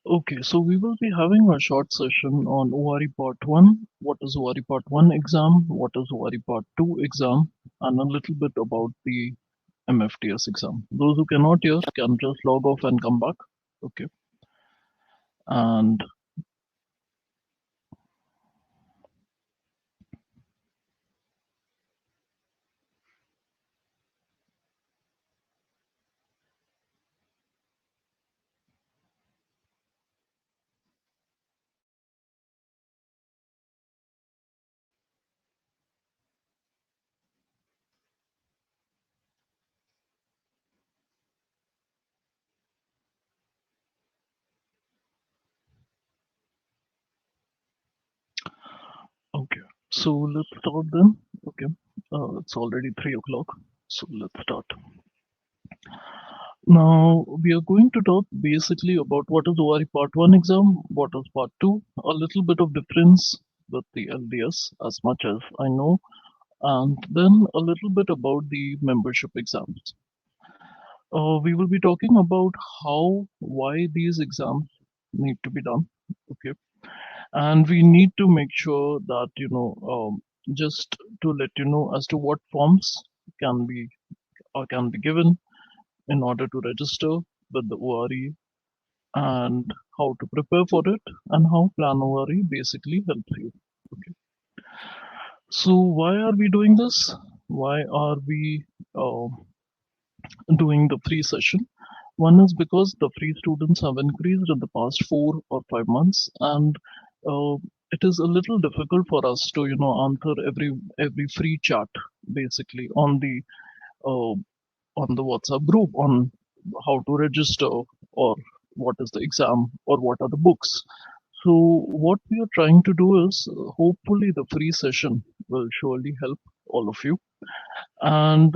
Okay, so we will be having a short session on ORE Part 1. What is ORE Part 1 exam? What is ORE Part 2 exam? And a little bit about the MFDS exam. Those who cannot hear can just log off and come back. Okay. And okay, so let's start then. Okay, it's already 3 o'clock, so let's start. Now we are going to talk basically about what is ORE Part 1 exam, what is Part 2, a little bit of difference with the LDS as much as I know, and then a little bit about the membership exams. We will be talking about why these exams need to be done. Okay, and we need to make sure that just to let you know as to what forms can be can be given in order to register with the ORE and how to prepare for it and how Plan ORE basically helps you. Okay, so why are we doing this? Why are we uh, doing the free session? One is because the free students have increased in the past 4 or 5 months, and uh, it is a little difficult for us to, answer every free chat basically uh, on the WhatsApp group on how to register or what is the exam or what are the books. So what we are trying to do is hopefully the free session will surely help all of you, and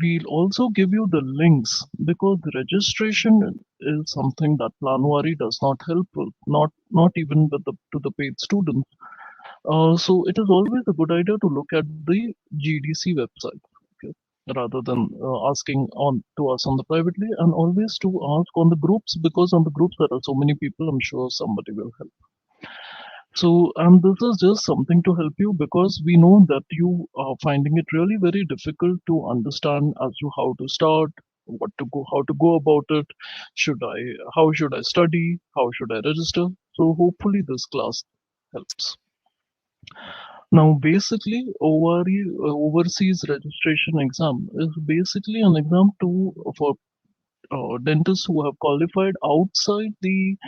we'll also give you the links because the registration is something that Planwari does not help with, not even with the to the paid students. So it is always a good idea to look at the GDC website, okay, rather than asking on to us on the privately, and always to ask on the groups because on the groups there are so many people. I'm sure somebody will help. So, and this is just something to help you because we know that you are finding it really very difficult to understand as to how to start, how to go about it. How should I study? How should I register? So, hopefully, this class helps. Now, basically, overseas registration exam is basically an exam for dentists who have qualified outside the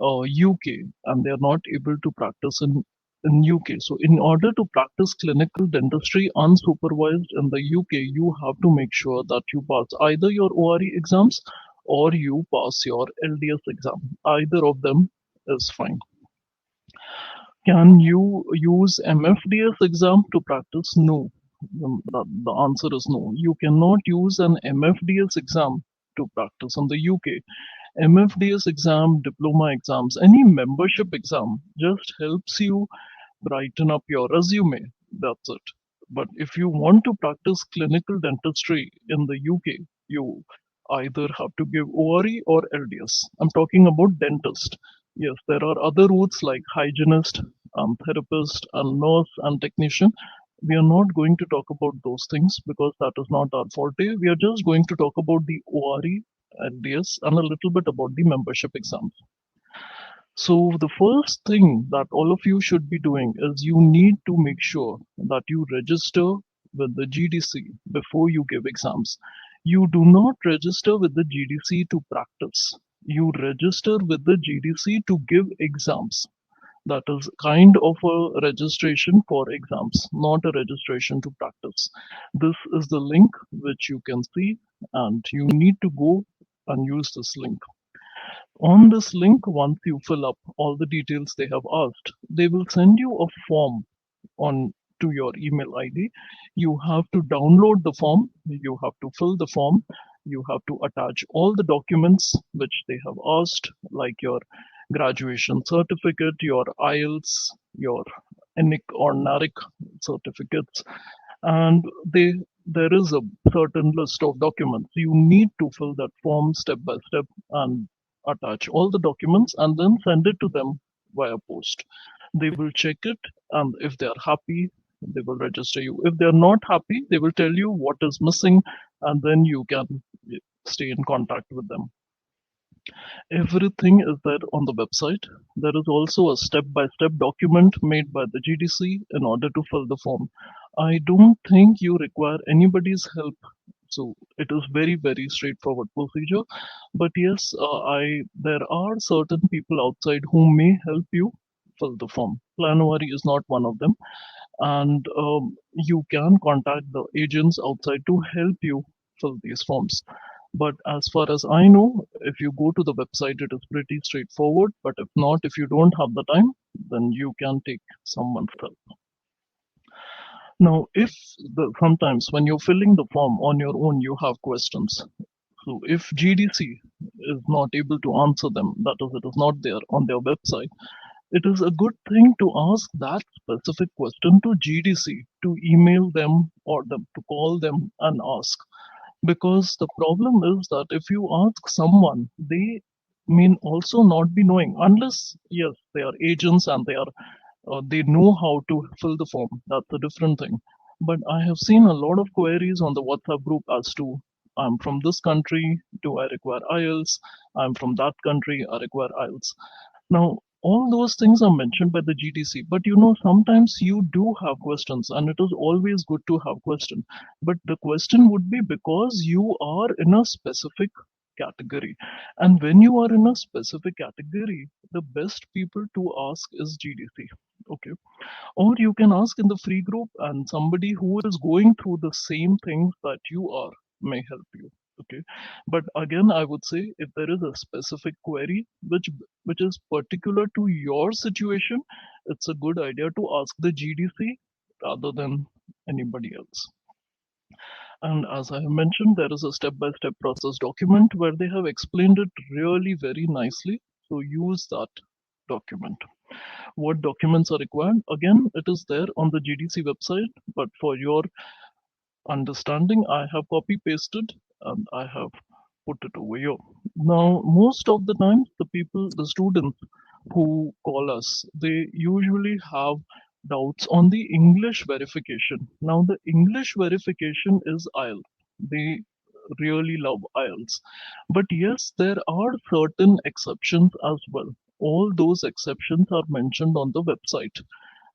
UK and they are not able to practice in UK. So in order to practice clinical dentistry unsupervised in the UK, you have to make sure that you pass either your ORE exams or you pass your LDS exam. Either of them is fine. Can you use MFDS exam to practice? No. The answer is no. You cannot use an MFDS exam to practice in the UK. MFDS exam, diploma exams, any membership exam just helps you brighten up your resume. That's it. But if you want to practice clinical dentistry in the UK, you either have to give ORE or LDS. I'm talking about dentist. Yes, there are other routes like hygienist, therapist, and nurse and technician. We are not going to talk about those things because that is not our forte. We are just going to talk about the ORE, LDS, and a little bit about the membership exams. So the first thing that all of you should be doing is you need to make sure that you register with the GDC before you give exams. You do not register with the GDC to practice. You register with the GDC to give exams. That is kind of a registration for exams, not a registration to practice. This is the link which you can see, and you need to go and use this link. On this link, once you fill up all the details they have asked, they will send you a form on to your email ID. You have to download the form, you have to fill the form, you have to attach all the documents which they have asked, like your graduation certificate, your IELTS, your ENIC or NARIC certificates, and there is a certain list of documents. You need to fill that form step by step, and attach all the documents and then send it to them via post. They will check it, and if they are happy, they will register you. If they are not happy, they will tell you what is missing, and then you can stay in contact with them. Everything is there on the website. There is also a step-by-step document made by the GDC in order to fill the form. I don't think you require anybody's help. So it is very, very straightforward procedure. But yes, I there are certain people outside who may help you fill the form. Planwari is not one of them, and you can contact the agents outside to help you fill these forms. But as far as I know, if you go to the website, it is pretty straightforward. But if not, if you don't have the time, then you can take someone's help. Now, if sometimes when you're filling the form on your own, you have questions. So if GDC is not able to answer them, that is, it is not there on their website, it is a good thing to ask that specific question to GDC, to email them or them to call them and ask. Because the problem is that if you ask someone, they may also not be knowing, unless, yes, they are agents and they know how to fill the form. That's a different thing. But I have seen a lot of queries on the WhatsApp group as to, I'm from this country, do I require IELTS? I'm from that country, I require IELTS. Now, all those things are mentioned by the GTC, but sometimes you do have questions, and it is always good to have question. But the question would be because you are in a specific category, and when you are in a specific category, the best people to ask is GDC. Okay, or you can ask in the free group, and somebody who is going through the same things that you are may help you. Okay, but again, I would say if there is a specific query which is particular to your situation, it's a good idea to ask the GDC rather than anybody else. And as I have mentioned, there is a step-by-step process document where they have explained it really very nicely. So use that document. What documents are required? Again, it is there on the GDC website, but for your understanding, I have copy pasted and I have put it over here. Now, most of the time, the students who call us, they usually have doubts on the English verification. Now, the English verification is IELTS. They really love IELTS. But yes, there are certain exceptions as well. All those exceptions are mentioned on the website.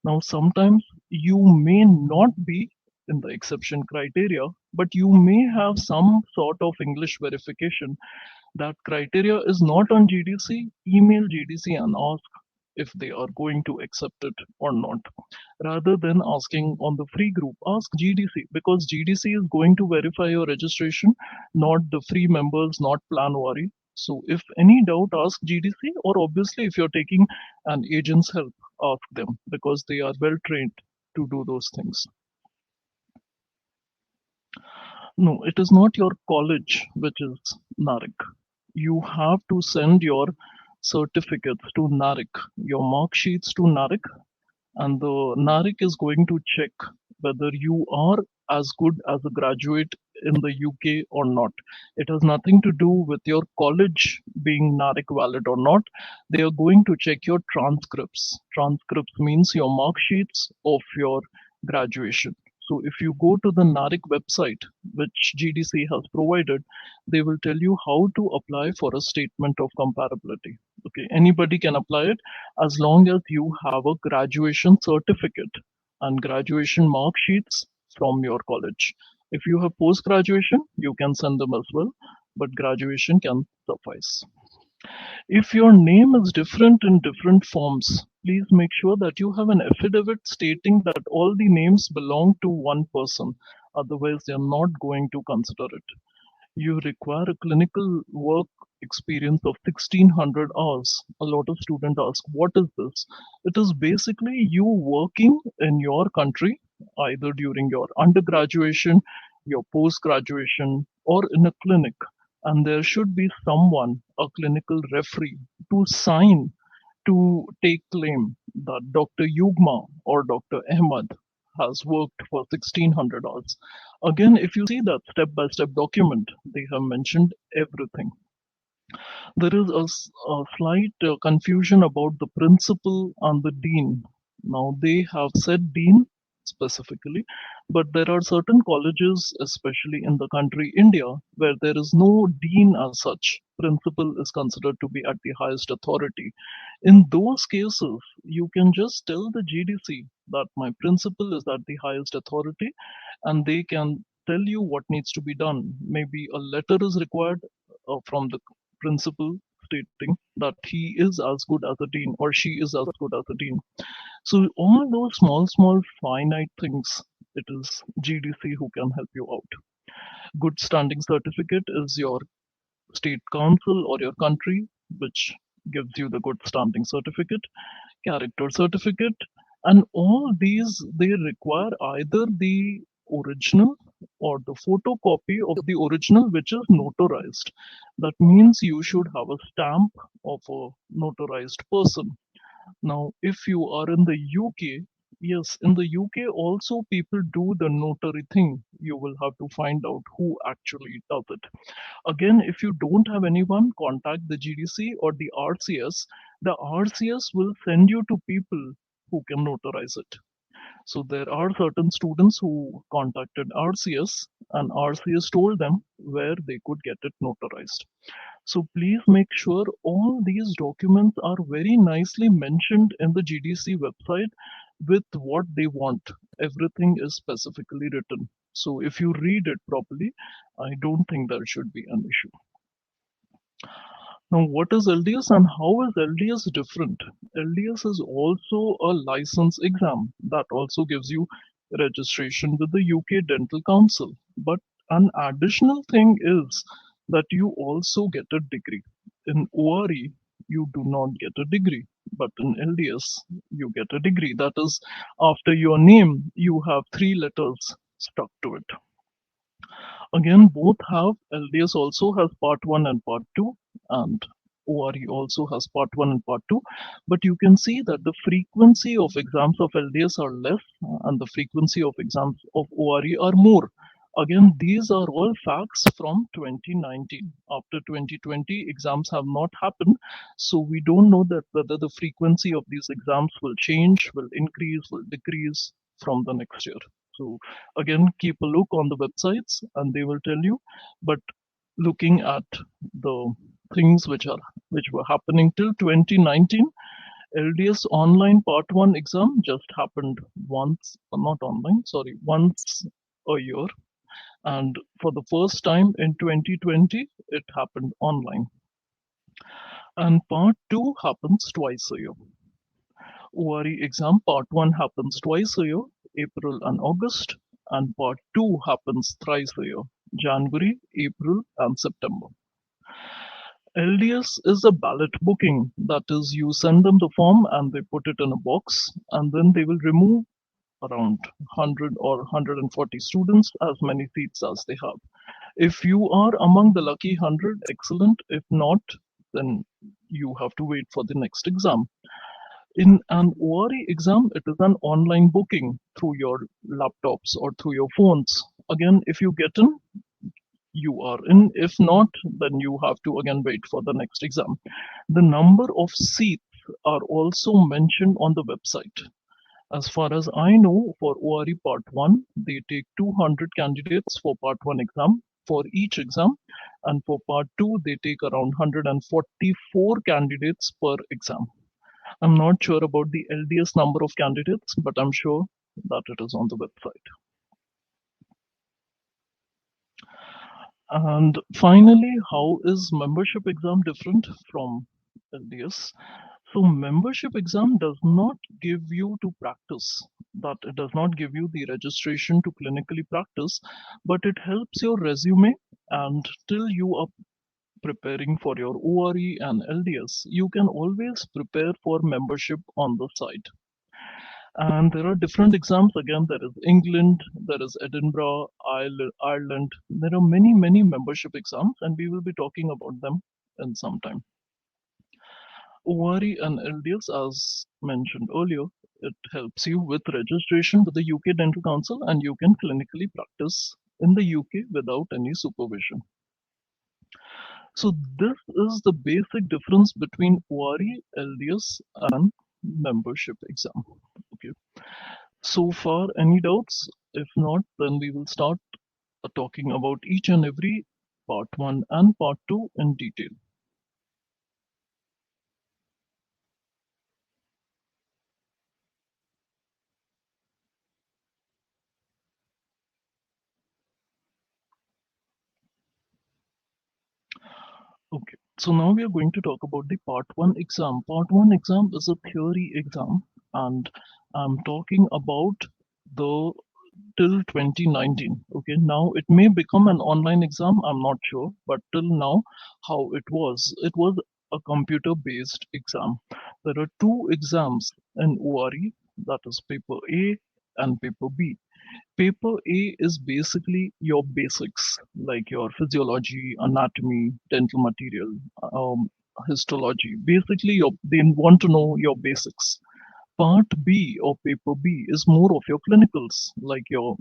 Now, sometimes you may not be in the exception criteria, but you may have some sort of English verification. That criteria is not on GDC. Email GDC and ask if they are going to accept it or not. Rather than asking on the free group, ask GDC, because GDC is going to verify your registration, not the free members, not Planwari. So if any doubt, ask GDC, or obviously if you're taking an agent's help, ask them because they are well trained to do those things. No, it is not your college which is NARIC. You have to send your certificates to NARIC, your mark sheets to NARIC, and the NARIC is going to check whether you are as good as a graduate in the UK or not. It has nothing to do with your college being NARIC valid or not. They are going to check your transcripts. Transcripts means your mark sheets of your graduation. So if you go to the NARIC website, which GDC has provided, they will tell you how to apply for a statement of comparability. Okay, anybody can apply it as long as you have a graduation certificate and graduation mark sheets from your college. If you have post graduation, you can send them as well, but graduation can suffice. If your name is different in different forms, please make sure that you have an affidavit stating that all the names belong to one person. Otherwise, they are not going to consider it. You require a clinical work experience of 1600 hours. A lot of students ask, what is this? It is basically you working in your country, either during your undergraduation, your post graduation, or in a clinic. And there should be someone, a clinical referee, to sign to take claim that Dr. Yugma or Dr. Ahmad has worked for 1600 hours. Again, if you see that step by step document, they have mentioned everything. There is a slight confusion about the principal and the dean. Now, they have said dean specifically, but there are certain colleges, especially in the country India, where there is no dean as such. Principal is considered to be at the highest authority. In those cases, you can just tell the GDC that my principal is at the highest authority and they can tell you what needs to be done. Maybe a letter is required from the principal stating that he is as good as a dean or she is as good as a dean. So all those small finite things, it is GDC who can help you out. Good standing certificate is your state council or your country which gives you the good standing certificate, character certificate, and all these they require either the original or the photocopy of the original which is notarized. That means you should have a stamp of a notarized person. Now, if you are in the UK, yes, in the UK also people do the notary thing. You will have to find out who actually does it. Again, if you don't have anyone, contact the GDC or the RCS. The RCS will send you to people who can notarize it. So there are certain students who contacted RCS and RCS told them where they could get it notarized. So please make sure all these documents are very nicely mentioned in the GDC website with what they want. Everything is specifically written. So if you read it properly, I don't think there should be an issue. Now, what is LDS and how is LDS different? LDS is also a license exam that also gives you registration with the UK Dental Council. But an additional thing is that you also get a degree. In ORE, you do not get a degree, but in LDS, you get a degree. That is, after your name, you have three letters stuck to it. Again, both have LDS also has part 1 and part 2, and ORE also has part 1 and part 2. But you can see that the frequency of exams of LDS are less and the frequency of exams of ORE are more. Again, these are all facts from 2019. After 2020, exams have not happened. So we don't know that whether the frequency of these exams will change, will increase, will decrease from the next year. So again, keep a look on the websites and they will tell you. But looking at the things which were happening till 2019, LDS online part 1 exam just happened once, not online, sorry, once a year. And for the first time in 2020, it happened online. And part 2 happens twice a year. ORE exam part 1 happens twice a year, April and August, and part 2 happens thrice a year, January, April, and September. LDS is a ballot booking. That is, you send them the form and they put it in a box, and then they will remove around 100 or 140 students, as many seats as they have. If you are among the lucky 100, excellent. If not, then you have to wait for the next exam. In an ORE exam, it is an online booking through your laptops or through your phones. Again, if you get in, you are in. If not, then you have to again wait for the next exam. The number of seats are also mentioned on the website. As far as I know, for ORE Part 1, they take 200 candidates for Part 1 exam for each exam, and for Part 2, they take around 144 candidates per exam. I'm not sure about the LDS number of candidates, but I'm sure that it is on the website. And finally, how is membership exam different from LDS? So membership exam does not give you to practice, that it does not give you the registration to clinically practice, but it helps your resume, and till you are preparing for your ORE and LDS, you can always prepare for membership on the side. And there are different exams. Again, there is England, there is Edinburgh, Ireland. There are many membership exams, and we will be talking about them in some time. ORE and LDS, as mentioned earlier, it helps you with registration with the UK Dental Council, and you can clinically practice in the UK without any supervision. So this is the basic difference between ORE, LDS, and membership exam. Okay. So far, any doubts? If not, then we will start talking about each and every part one and part two in detail. Okay, so now we are going to talk about the part one exam. Part one exam is a theory exam, and I'm talking about the till 2019. Okay, now it may become an online exam, I'm not sure, but till now, how it was a computer based exam. There are two exams in ORE, that is paper A and paper B. Paper A is basically your basics, like your physiology, anatomy, dental material, histology. Basically, they want to know your basics. Part B or paper B is more of your clinicals, like your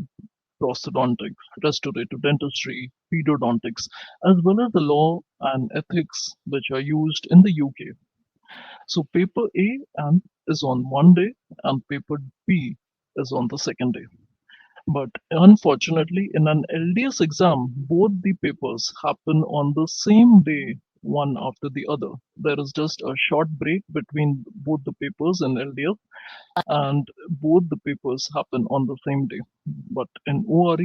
prosthodontics, restorative dentistry, pedodontics, as well as the law and ethics which are used in the UK. So paper A and is on one day and paper B is on the second day. But unfortunately, in an LDS exam, both the papers happen on the same day, one after the other. There is just a short break between both the papers in LDS, and both the papers happen on the same day. But in ORE,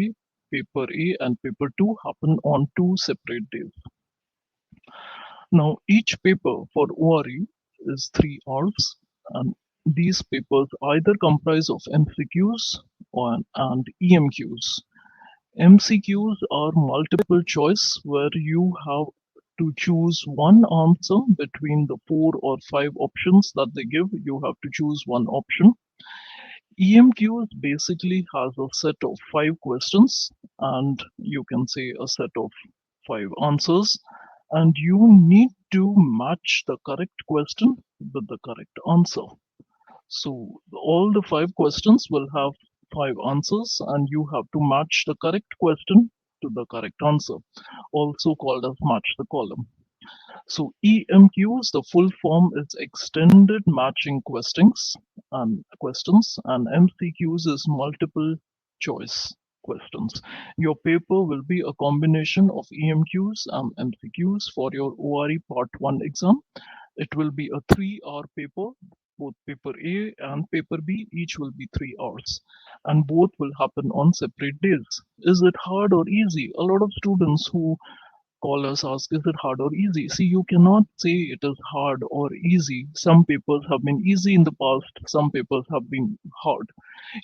paper A and paper 2 happen on two separate days. Now, each paper for ORE is 3 hours, and these papers either comprise of MCQs and EMQs. MCQs are multiple choice where you have to choose one answer between the 4 or 5 options that they give. You have to choose one option. EMQs basically has a set of 5 questions, and you can say a set of 5 answers, and you need to match the correct question with the correct answer. So all the 5 questions will have 5 answers, and you have to match the correct question to the correct answer, also called as match the column. So EMQs, the full form is extended matching questions, and MCQs is multiple choice questions. Your paper will be a combination of EMQs and MCQs for your ORE Part 1 exam. It will be a 3-hour paper. Both paper A and paper B each will be 3 hours, and both will happen on separate days. Is it hard or easy? A lot of students who callers ask, is it hard or easy? See, you cannot say it is hard or easy. Some papers have been easy in the past, some papers have been hard.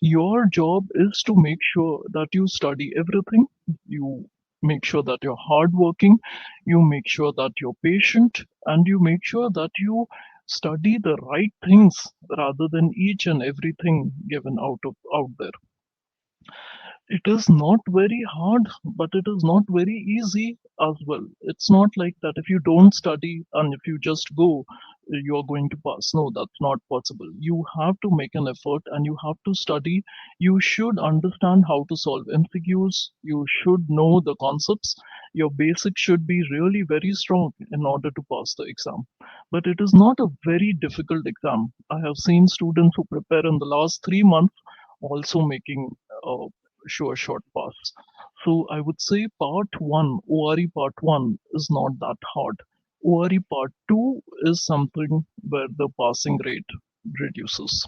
Your job is to make sure that you study everything, you make sure that you're hardworking, you make sure that you're patient, and you make sure that you study the right things rather than each and everything given out there. It is not very hard, but it is not very easy as well. It's not like that if you don't study and if you just go, you're going to pass. No, that's not possible. You have to make an effort and you have to study. You should understand how to solve MCQs. You should know the concepts. Your basics should be really very strong in order to pass the exam. But it is not a very difficult exam. I have seen students who prepare in the last 3 months also making uh, sure short pass. So I would say part one, ORE part one is not that hard. ORE part two is something where the passing rate reduces.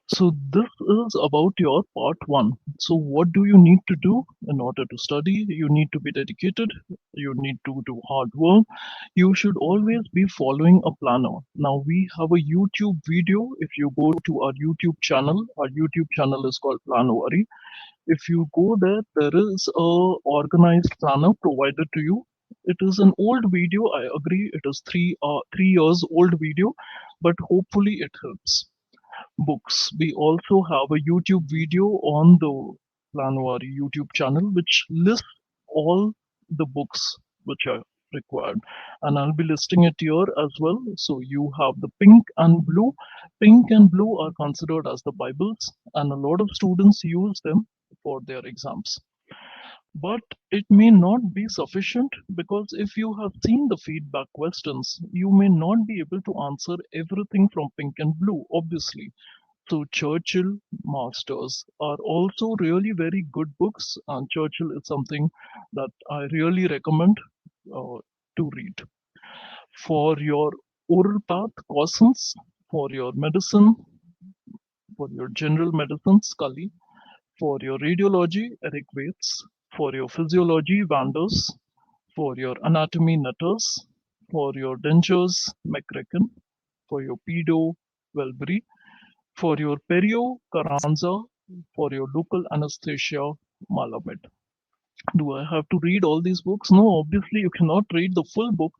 So this is about your part one. So what do you need to do in order to study? You need to be dedicated. You need to do hard work. You should always be following a planner. Now we have a YouTube video. If you go to our YouTube channel is called Plan Worry. If you go there, there is a organized planner provided to you. It is an old video. I agree. It is 3 years old video, but hopefully it helps. Books. We also have a YouTube video on the Planwari YouTube channel, which lists all the books which are required. And I'll be listing it here as well. So you have the pink and blue. Pink and blue are considered as the Bibles, and a lot of students use them for their exams. But it may not be sufficient because if you have seen the feedback questions, you may not be able to answer everything from pink and blue, obviously. So Churchill Masters are also really very good books, and Churchill is something that I really recommend uh, to read. For your oral path, Cousins. For your medicine, for your general medicine, Scully. For your radiology, Eric Waits. For your physiology, Vanders. For your anatomy, Nutters. For your dentures, McCracken. For your pedo, Welbury. For your perio, Carranza. For your local anesthesia, Malamed. Do I have to read all these books? No, obviously you cannot read the full book,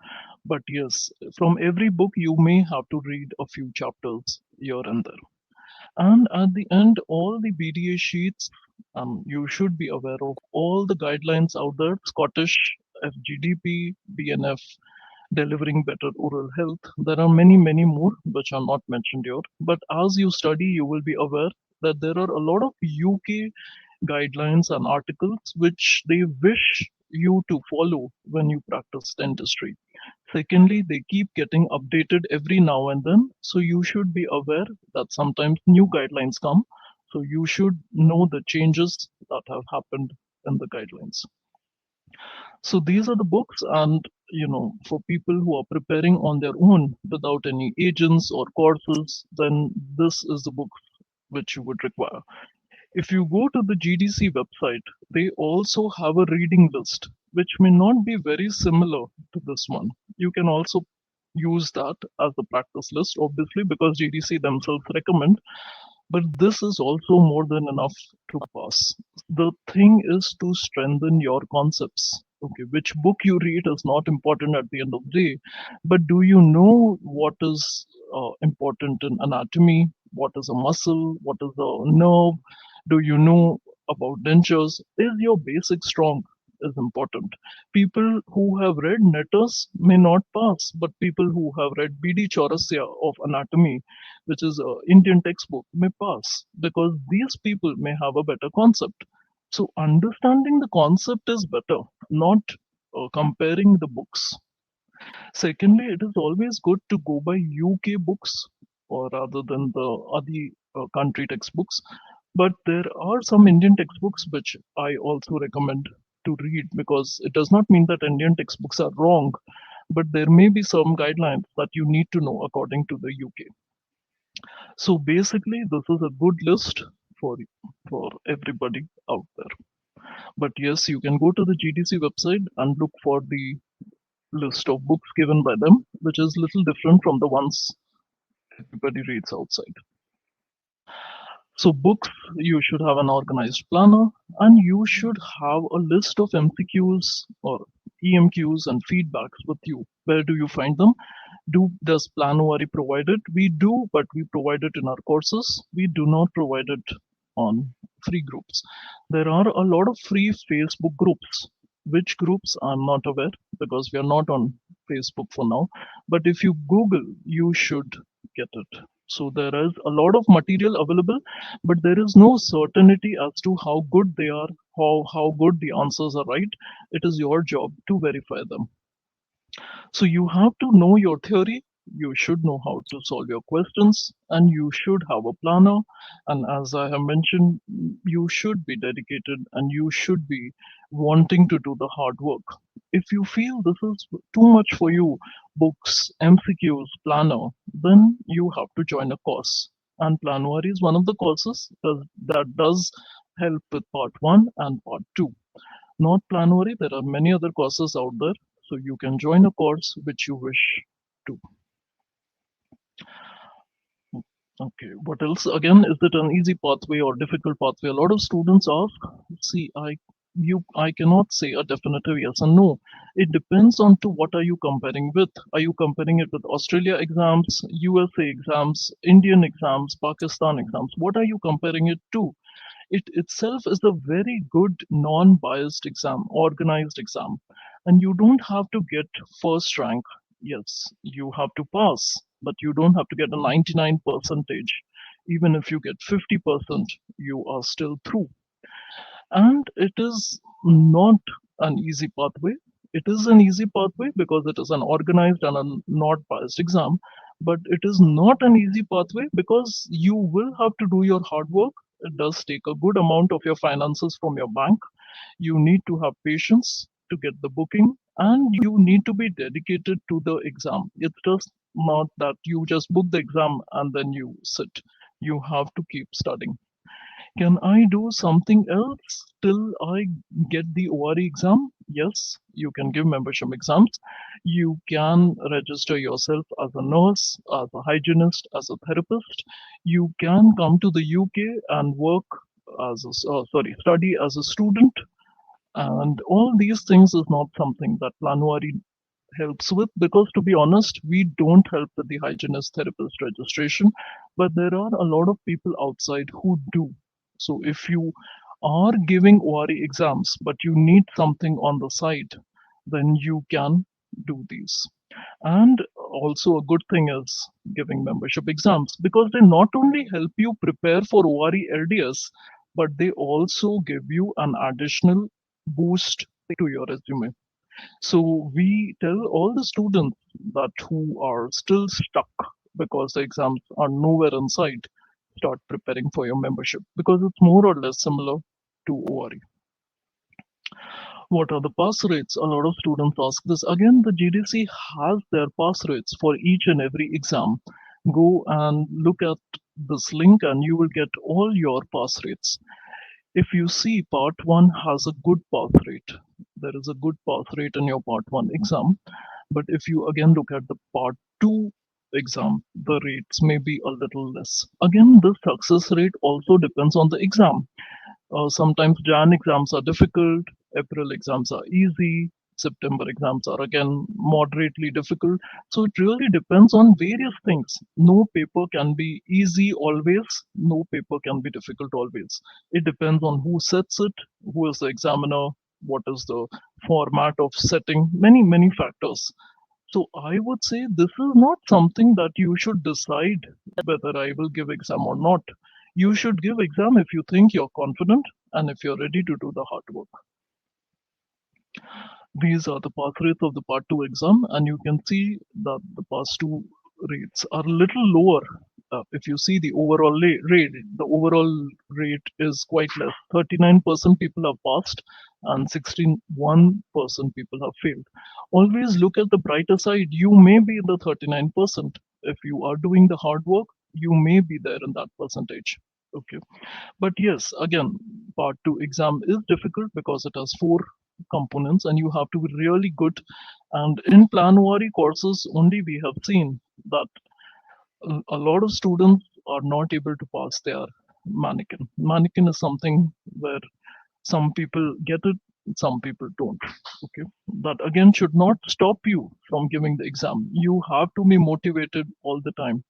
but yes, from every book you may have to read a few chapters here and there. And at the end, all the BDA sheets, you should be aware of all the guidelines out there: Scottish, FGDP, BNF, delivering better oral health. There are many, many more which are not mentioned here. But as you study, you will be aware that there are a lot of UK guidelines and articles which they wish you to follow when you practice dentistry. Secondly, they keep getting updated every now and then, so you should be aware that sometimes new guidelines come. So you should know the changes that have happened in the guidelines. So these are the books, and for people who are preparing on their own without any agents or courses, then this is the book which you would require. If you go to the GDC website, they also have a reading list, which may not be very similar to this one. You can also use that as a practice list, obviously, because GDC themselves recommend, but this is also more than enough to pass. The thing is to strengthen your concepts. Okay, which book you read is not important at the end of the day, but do you know what is important in anatomy? What is a muscle? What is a nerve? Do you know about dentures? Is your basic strong? Is important. People who have read Netters may not pass, but people who have read BD Chaurasia of anatomy, which is an Indian textbook, may pass because these people may have a better concept. So understanding the concept is better, not comparing the books. Secondly, it is always good to go by UK books or rather than the other country textbooks. But there are some Indian textbooks which I also recommend to read because it does not mean that Indian textbooks are wrong, but there may be some guidelines that you need to know according to the UK. So basically, this is a good list for for everybody out there. But yes, you can go to the GDC website and look for the list of books given by them, which is little different from the ones everybody reads outside. So books, you should have an organized planner, and you should have a list of MCQs or EMQs and feedbacks with you. Where do you find them? Does Planoary provide it? We do, but we provide it in our courses. We do not provide it on free groups. There are a lot of free Facebook groups. Which groups I'm not aware because we are not on Facebook for now. But if you Google, you should get it. So there is a lot of material available, but there is no certainty as to how good they are, how good the answers are right. It is your job to verify them. So you have to know your theory, you should know how to solve your questions, and you should have a planner. And as I have mentioned, you should be dedicated and you should be wanting to do the hard work. If you feel this is too much for you, books, MCQs, planner, then you have to join a course. And Planwari is one of the courses that does help with part one and part two. Not Planwari, there are many other courses out there, so you can join a course which you wish to. Okay, what else? Again, is it an easy pathway or difficult pathway? A lot of students ask. See, I cannot say a definitive yes and no. It depends on to what are you comparing with. Are you comparing it with Australia exams, USA exams, Indian exams, Pakistan exams? What are you comparing it to? It itself is a very good non-biased exam, organized exam, and you don't have to get first rank. Yes, you have to pass, but you don't have to get a 99 percentage. Even if you get 50%, you are still through. And it is not an easy pathway. It is an easy pathway because it is an organized and a not biased exam, but it is not an easy pathway because you will have to do your hard work. It does take a good amount of your finances from your bank. You need to have patience to get the booking, and you need to be dedicated to the exam. It's just not that you just book the exam and then you sit. You have to keep studying. Can I do something else till I get the ORE exam? Yes, you can give membership exams. You can register yourself as a nurse, as a hygienist, as a therapist. You can come to the UK and work as study as a student. And all these things is not something that Planuari helps with, because to be honest, we don't help with the hygienist therapist registration, but there are a lot of people outside who do. So if you are giving ORE exams but you need something on the side, then you can do these. And also a good thing is giving membership exams, because they not only help you prepare for ORE LDS, but they also give you an additional boost to your resume. So we tell all the students that who are still stuck because the exams are nowhere in sight, start preparing for your membership, because it's more or less similar to ORE. What are the pass rates? A lot of students ask this. Again, the GDC has their pass rates for each and every exam. Go and look at this link and you will get all your pass rates. If you see part 1 has a good pass rate, there is a good pass rate in your part 1 exam. But if you again look at the part 2 exam, the rates may be a little less. Again, the success rate also depends on the exam. Sometimes Jan exams are difficult, April exams are easy, September exams are again moderately difficult. So it really depends on various things. No paper can be easy always, no paper can be difficult always. It depends on who sets it, who is the examiner, what is the format of setting, many, many factors. So I would say this is not something that you should decide whether I will give exam or not. You should give exam if you think you're confident and if you're ready to do the hard work. These are the pass rates of the part 2 exam, and you can see that the pass 2 rates are a little lower. If you see the overall rate, the overall rate is quite less. 39% people have passed and 61% people have failed. Always look at the brighter side. You may be in the 39%. If you are doing the hard work, you may be there in that percentage. Okay. But yes, again, part 2 exam is difficult because it has 4 components and you have to be really good. And in Planwari courses, only we have seen that a lot of students are not able to pass their mannequin. Mannequin is something where some people get it, some people don't. Okay. That again should not stop you from giving the exam. You have to be motivated all the time.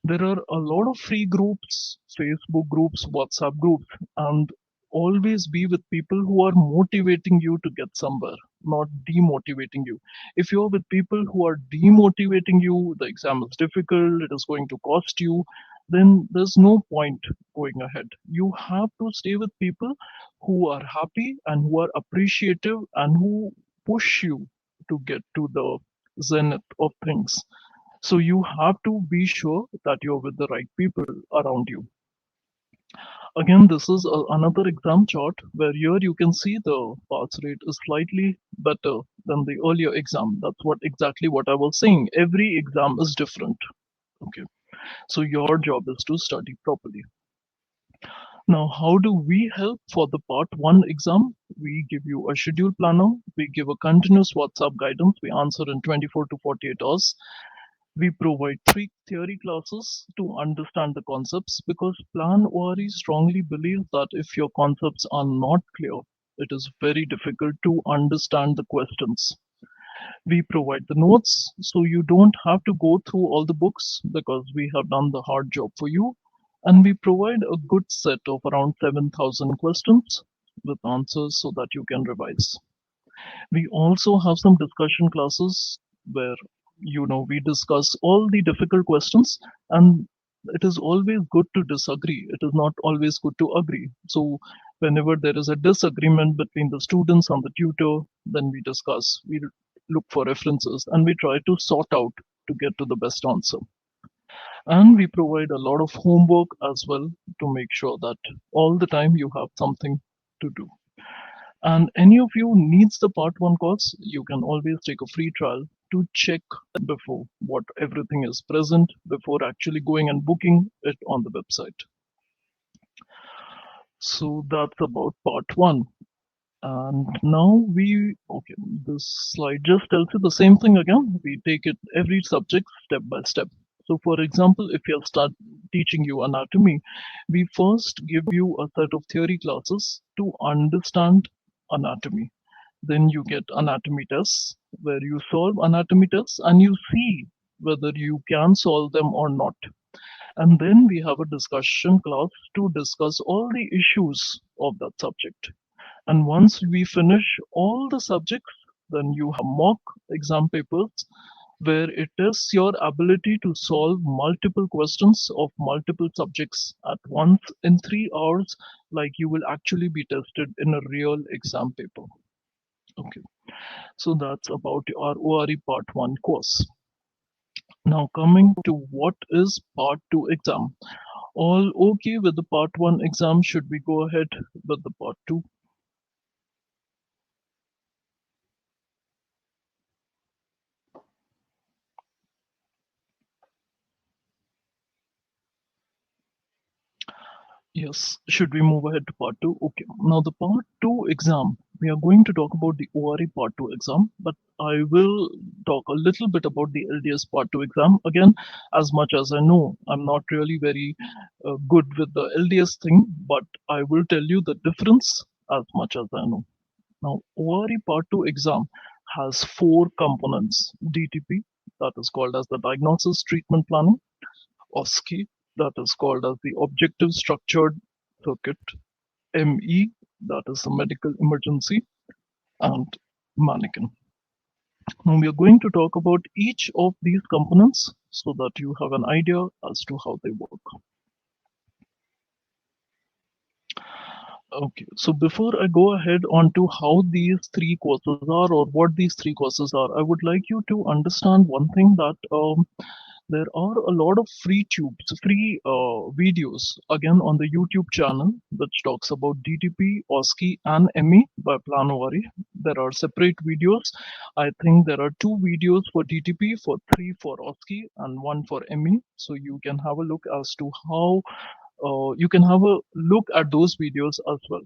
There are a lot of free groups, Facebook groups, WhatsApp groups, and always be with people who are motivating you to get somewhere, not demotivating you. If you're with people who are demotivating you, the exam is difficult, it is going to cost you, then there's no point going ahead. You have to stay with people who are happy and who are appreciative and who push you to get to the zenith of things. So you have to be sure that you're with the right people around you. Again, this is another exam chart where here you can see the pass rate is slightly better than the earlier exam. That's what exactly what I was saying. Every exam is different. Okay. So your job is to study properly. Now, how do we help for the part 1 exam? We give you a schedule planner. We give a continuous WhatsApp guidance. We answer in 24 to 48 hours. We provide 3 theory classes to understand the concepts, because Plan ORE strongly believes that if your concepts are not clear, it is very difficult to understand the questions. We provide the notes so you don't have to go through all the books, because we have done the hard job for you. And we provide a good set of around 7,000 questions with answers so that you can revise. We also have some discussion classes where we discuss all the difficult questions, and it is always good to disagree. It is not always good to agree. So Whenever there is a disagreement between the students and the tutor, then we discuss, we look for references, and we try to sort out to get to the best answer. And we provide a lot of homework as well to make sure that all the time you have something to do. And any of you needs the part 1 course, you can always take a free trial to check before what everything is present before actually going and booking it on the website. So that's about part 1. And now okay, this slide just tells you the same thing again. We take it every subject step by step. So for example, if we'll start teaching you anatomy, we first give you a set of theory classes to understand anatomy. Then you get anatomy tests where you solve anatomy tests and you see whether you can solve them or not. And then we have a discussion class to discuss all the issues of that subject. And once we finish all the subjects, then you have mock exam papers where it tests your ability to solve multiple questions of multiple subjects at once in 3 hours, like you will actually be tested in a real exam paper. Okay, so that's about our ORE Part 1 course. Now coming to what is Part 2 exam. All okay with the Part 1 exam? Should we go ahead with the Part 2? Yes. Should we move ahead to part 2? Okay. Now the part 2 exam, we are going to talk about the ORE part 2 exam, but I will talk a little bit about the LDS part 2 exam. Again, as much as I know, I'm not really very good with the LDS thing, but I will tell you the difference as much as I know. Now, ORE part 2 exam has 4 components. DTP, that is called as the Diagnosis Treatment Planning. OSCE, that is called as the Objective Structured Circuit, ME, that is a medical emergency, and mannequin. Now we are going to talk about each of these components so that you have an idea as to how they work. Okay, so before I go ahead on to how these 3 courses are or what these 3 courses are, I would like you to understand one thing that there are a lot of free videos again on the YouTube channel which talks about DTP, OSCE, and ME by Planowari. There are separate videos. I think there are 2 videos for DTP, 3 for OSCE, and 1 for ME. So you can have a look as to how you can have a look at those videos as well.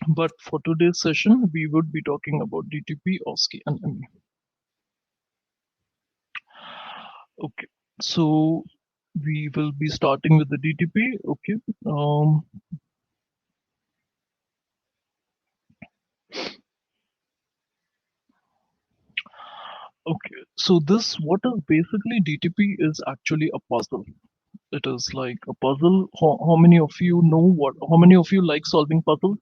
But for today's session, we would be talking about DTP, OSCE, and ME. Okay, so we will be starting with the DTP. Okay. Okay. So this, what is basically DTP is actually a puzzle. It is like a puzzle. How many of you know what? How many of you like solving puzzles?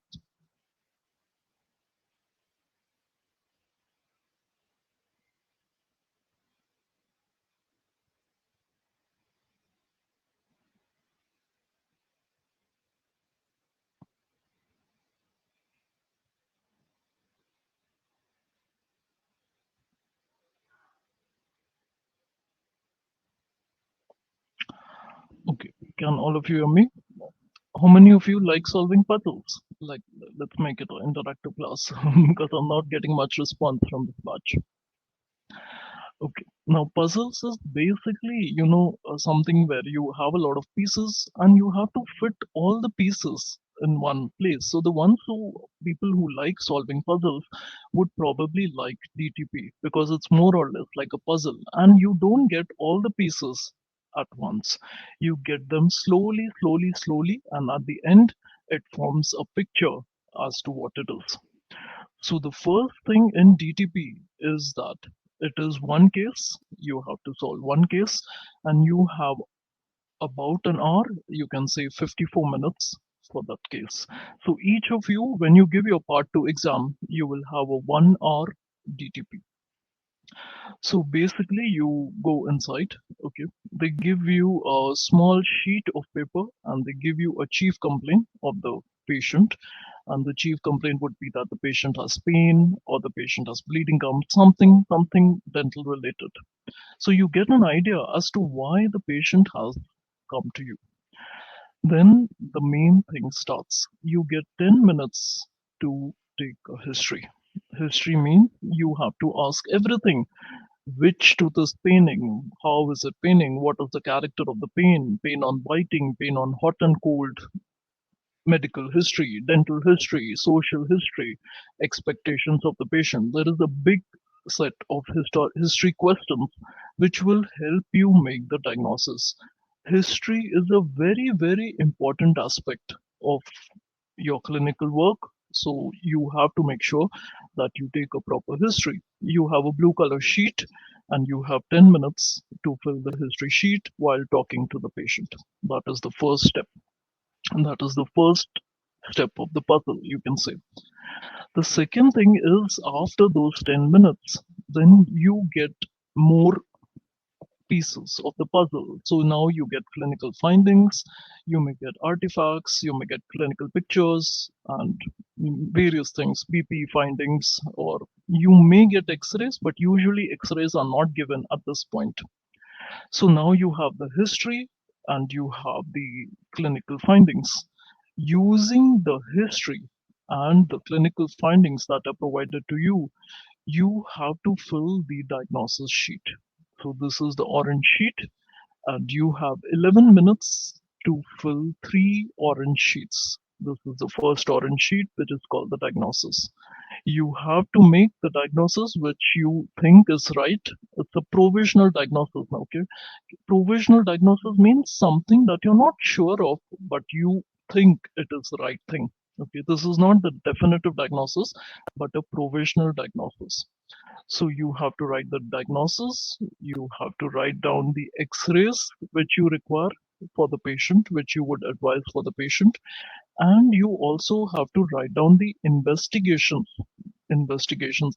Okay. Can all of you hear me? How many of you like solving puzzles? Like, let's make it an interactive class because I'm not getting much response from this batch. Okay. Now, puzzles is basically, something where you have a lot of pieces and you have to fit all the pieces in one place. So the people who like solving puzzles would probably like DTP because it's more or less like a puzzle and you don't get all the pieces at once. You get them slowly, slowly, slowly, and at the end, it forms a picture as to what it is. So the first thing in DTP is that it is one case, you have to solve one case, and you have about an hour, you can say 54 minutes for that case. So each of you, when you give your part 2 exam, you will have a 1 hour DTP. So basically, you go inside, okay, They give you a small sheet of paper and they give you a chief complaint of the patient. And the chief complaint would be that the patient has pain or the patient has bleeding gums, something dental related. So you get an idea as to why the patient has come to you. Then the main thing starts. You get 10 minutes to take a history. History means you have to ask everything. Which tooth is paining? How is it paining? What is the character of the pain? Pain on biting, pain on hot and cold, medical history, dental history, social history, expectations of the patient. There is a big set of history questions which will help you make the diagnosis. History is a very, very important aspect of your clinical work. So you have to make sure that you take a proper history. You have a blue color sheet and you have 10 minutes to fill the history sheet while talking to the patient. That is the first step. And that is the first step of the puzzle, you can say. The second thing is after those 10 minutes, then you get more pieces of the puzzle. So now you get clinical findings, you may get artifacts, you may get clinical pictures and various things, BP findings, or you may get x-rays, but usually x-rays are not given at this point. So now you have the history and you have the clinical findings. Using the history and the clinical findings that are provided to you, you have to fill the diagnosis sheet. So this is the orange sheet, and you have 11 minutes to fill three orange sheets. This is the first orange sheet, which is called the diagnosis. You have to make the diagnosis which you think is right. It's a provisional diagnosis now, okay? Provisional diagnosis means something that you're not sure of, but you think it is the right thing. Okay, this is not the definitive diagnosis, but a provisional diagnosis. So you have to write the diagnosis, you have to write down the x-rays which you require for the patient, which you would advise for the patient, and you also have to write down the investigations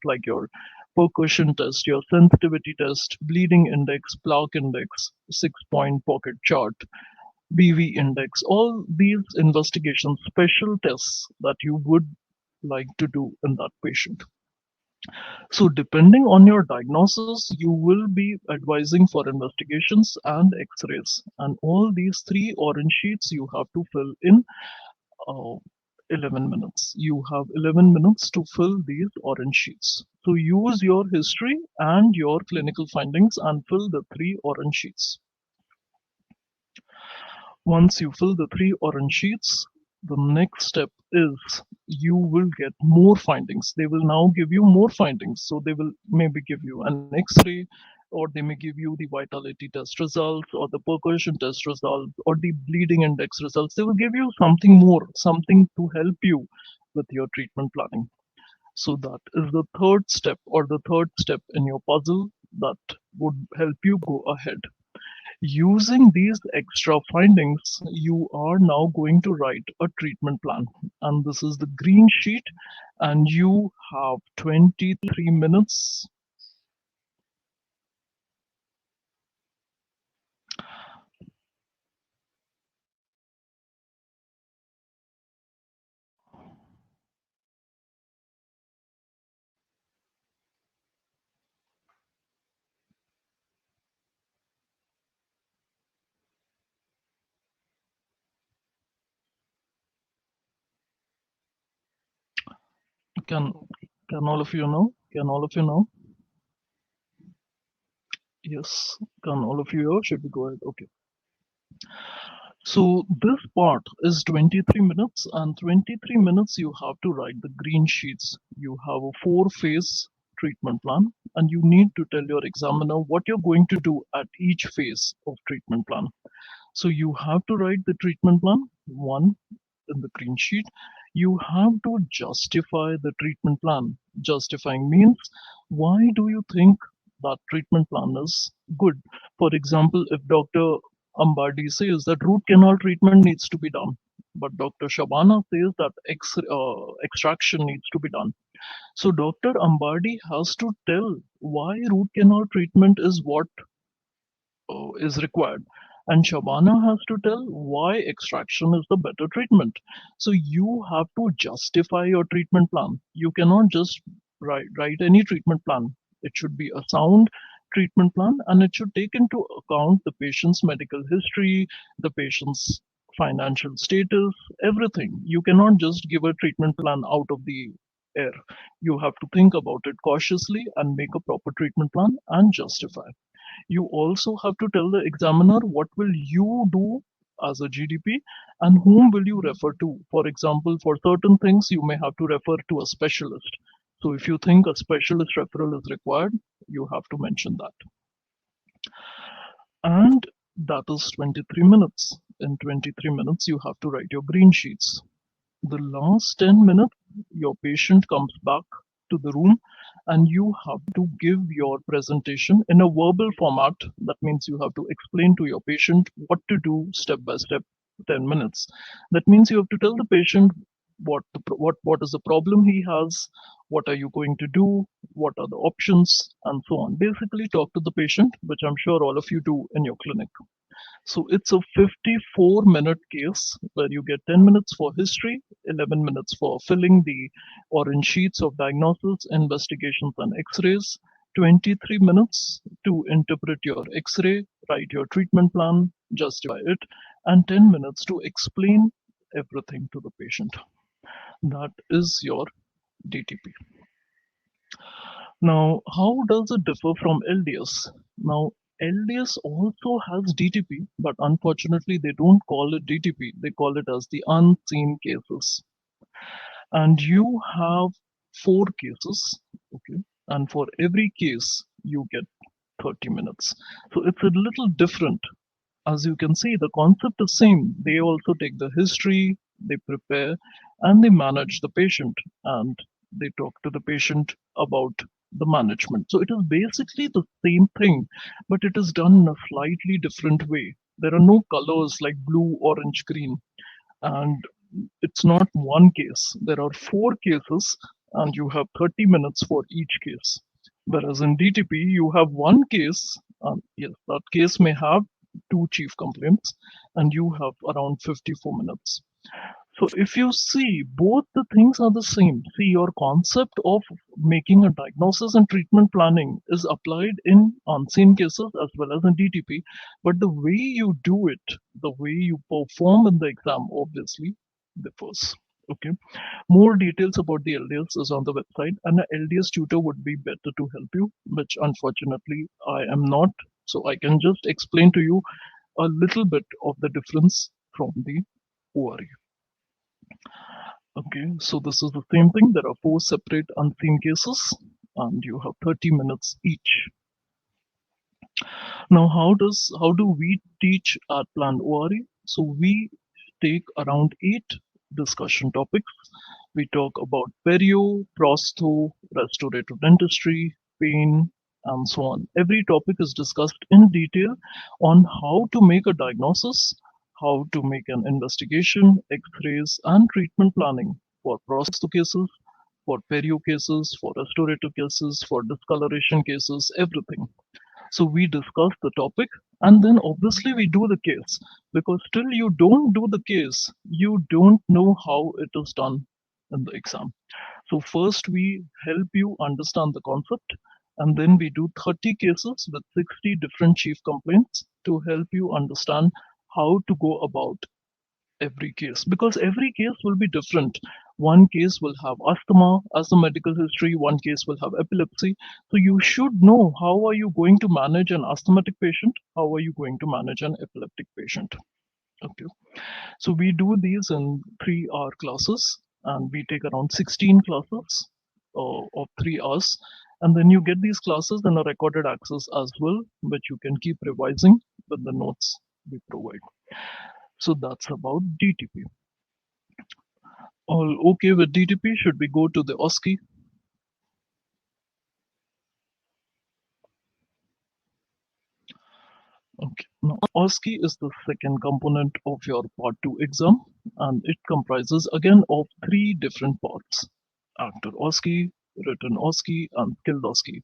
like your percussion test, your sensitivity test, bleeding index, plaque index, 6-point pocket chart, BV index, all these investigations, special tests that you would like to do in that patient. So, depending on your diagnosis, you will be advising for investigations and x rays. And all these three orange sheets you have to fill in uh, 11 minutes. You have 11 minutes to fill these orange sheets. So, use your history and your clinical findings and fill the three orange sheets. Once you fill the three orange sheets, the next step is you will get more findings. They will now give you more findings. So they will maybe give you an X-ray, or they may give you the vitality test results, or the percussion test results, or the bleeding index results. They will give you something more, something to help you with your treatment planning. So that is the third step, or the third step in your puzzle that would help you go ahead. Using these extra findings, you are now going to write a treatment plan. And this is the green sheet, and you have 23 minutes. Can can all of you know? Can all of you know? Yes. Can all of you hear? Should we go ahead? Okay. So this part is 23 minutes, and 23 minutes you have to write the green sheets. You have a 4-phase treatment plan, and you need to tell your examiner what you're going to do at each phase of treatment plan. So you have to write the treatment plan, one, in the green sheet. You have to justify the treatment plan. Justifying means why do you think that treatment plan is good? For example, if Dr. Ambadi says that root canal treatment needs to be done, but Dr. Shabana says that extraction needs to be done. So Dr. Ambadi has to tell why root canal treatment is what is required. And Shabana has to tell why extraction is the better treatment. So you have to justify your treatment plan. You cannot just write any treatment plan. It should be a sound treatment plan, and it should take into account the patient's medical history, the patient's financial status, everything. You cannot just give a treatment plan out of the air. You have to think about it cautiously and make a proper treatment plan and justify. You also have to tell the examiner what will you do as a GDP and whom will you refer to. For example, for certain things, you may have to refer to a specialist. So if you think a specialist referral is required, you have to mention that. And that is 23 minutes. In 23 minutes, you have to write your green sheets. The last 10 minutes, your patient comes back to the room and you have to give your presentation in a verbal format. That means you have to explain to your patient what to do step by step, 10 minutes. That means you have to tell the patient what is the problem he has, what are you going to do, what are the options, and so on. Basically, talk to the patient, which I'm sure all of you do in your clinic. So it's a 54-minute case where you get 10 minutes for history, 11 minutes for filling the orange sheets of diagnosis, investigations, and x-rays, 23 minutes to interpret your x-ray, write your treatment plan, justify it, and 10 minutes to explain everything to the patient. That is your DTP. Now, how does it differ from LDS? Now, LDS also has DTP, but unfortunately, they don't call it DTP. They call it as the unseen cases. And you have 4 cases, okay? And for every case, you get 30 minutes. So it's a little different. As you can see, the concept is same. They also take the history, they prepare, and they manage the patient, and they talk to the patient about the management. So it is basically the same thing, but it is done in a slightly different way. There are no colors like blue, orange, green, and it's not one case. There are 4 cases, and you have 30 minutes for each case. Whereas in DTP, you have one case. Yes, that case may have 2 chief complaints, and you have around 54 minutes. So if you see, both the things are the same. See, your concept of making a diagnosis and treatment planning is applied in unseen cases as well as in DTP, but the way you do it, the way you perform in the exam, obviously differs. Okay. More details about the LDS is on the website, and an LDS tutor would be better to help you, which unfortunately I am not. So I can just explain to you a little bit of the difference from the ORE. Okay, so this is the same thing. There are 4 separate unseen cases, and you have 30 minutes each. Now, how do we teach our planned ORE? So we take around 8 discussion topics. We talk about perio, prosto, restorative dentistry, pain, and so on. Every topic is discussed in detail on how to make a diagnosis, how to make an investigation, x-rays, and treatment planning for prosto cases, for perio cases, for restorative cases, for discoloration cases, everything. So we discuss the topic and then obviously we do the case, because till you don't do the case, you don't know how it is done in the exam. So first we help you understand the concept, and then we do 30 cases with 60 different chief complaints to help you understand how to go about every case, because every case will be different. One case will have asthma as a medical history, one case will have epilepsy. So you should know how are you going to manage an asthmatic patient, how are you going to manage an epileptic patient. Okay, so we do these in 3-hour classes, and we take around 16 classes of 3 hours, and then you get these classes in a recorded access as well, which you can keep revising with the notes we provide. So that's about DTP. All okay with DTP? Should we go to the OSCE? Okay. Now, OSCE is the second component of your Part 2 exam, and it comprises again of 3 different parts: actor OSCE, written OSCE, and skilled OSCE.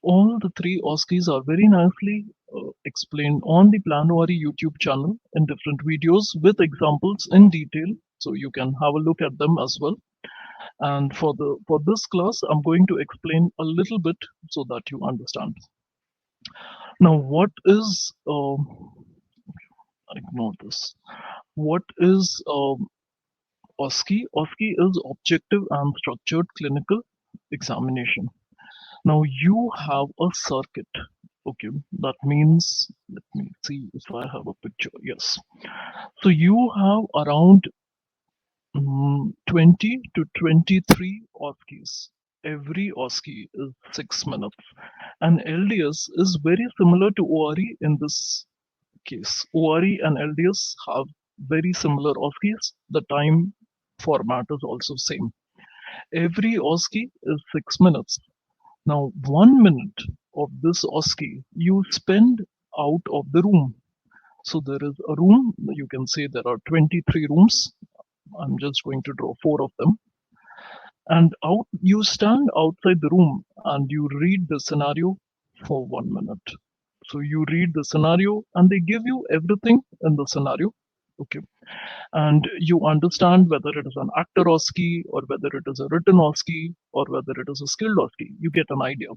All the 3 OSCEs are very nicely explained on the Plan ORE YouTube channel in different videos with examples in detail, so you can have a look at them as well. And for this class, I'm going to explain a little bit so that you understand. Now, what is ignore this. What is OSCE? OSCE is Objective and Structured Clinical Examination. Now you have a circuit. Okay, that means, let me see if I have a picture. Yes. So you have around 20 to 23 OSCEs. Every OSCE is 6 minutes. And LDS is very similar to ORE in this case. ORE and LDS have very similar OSCEs. The time format is also same. Every OSCE is 6 minutes. Now, 1 minute of this OSCE you spend out of the room. So there is a room, you can say there are 23 rooms. I'm just going to draw 4 of them. And out you stand outside the room and you read the scenario for 1 minute. So you read the scenario and they give you everything in the scenario. Okay. And you understand whether it is an actor OSCE or whether it is a written OSCE or whether it is a skilled OSCE. You get an idea.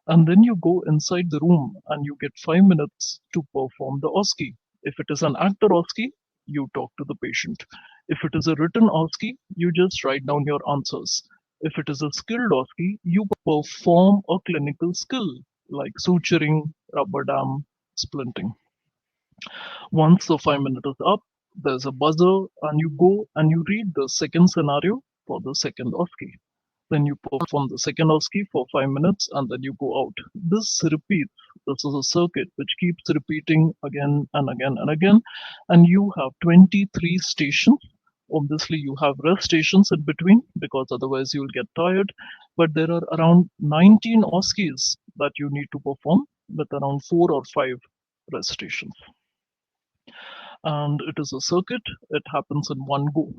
And then you go inside the room and you get 5 minutes to perform the OSCE. If it is an actor OSCE, you talk to the patient. If it is a written OSCE, you just write down your answers. If it is a skilled OSCE, you perform a clinical skill like suturing, rubber dam, splinting. Once the 5 minutes is up, there's a buzzer and you go and you read the second scenario for the second OSCE. Then you perform the second OSCE for 5 minutes and then you go out. This repeats. This is a circuit which keeps repeating again and again and again. And you have 23 stations. Obviously, you have rest stations in between because otherwise you'll get tired. But there are around 19 OSCEs that you need to perform with around 4 or 5 rest stations. And it is a circuit. It happens in one go.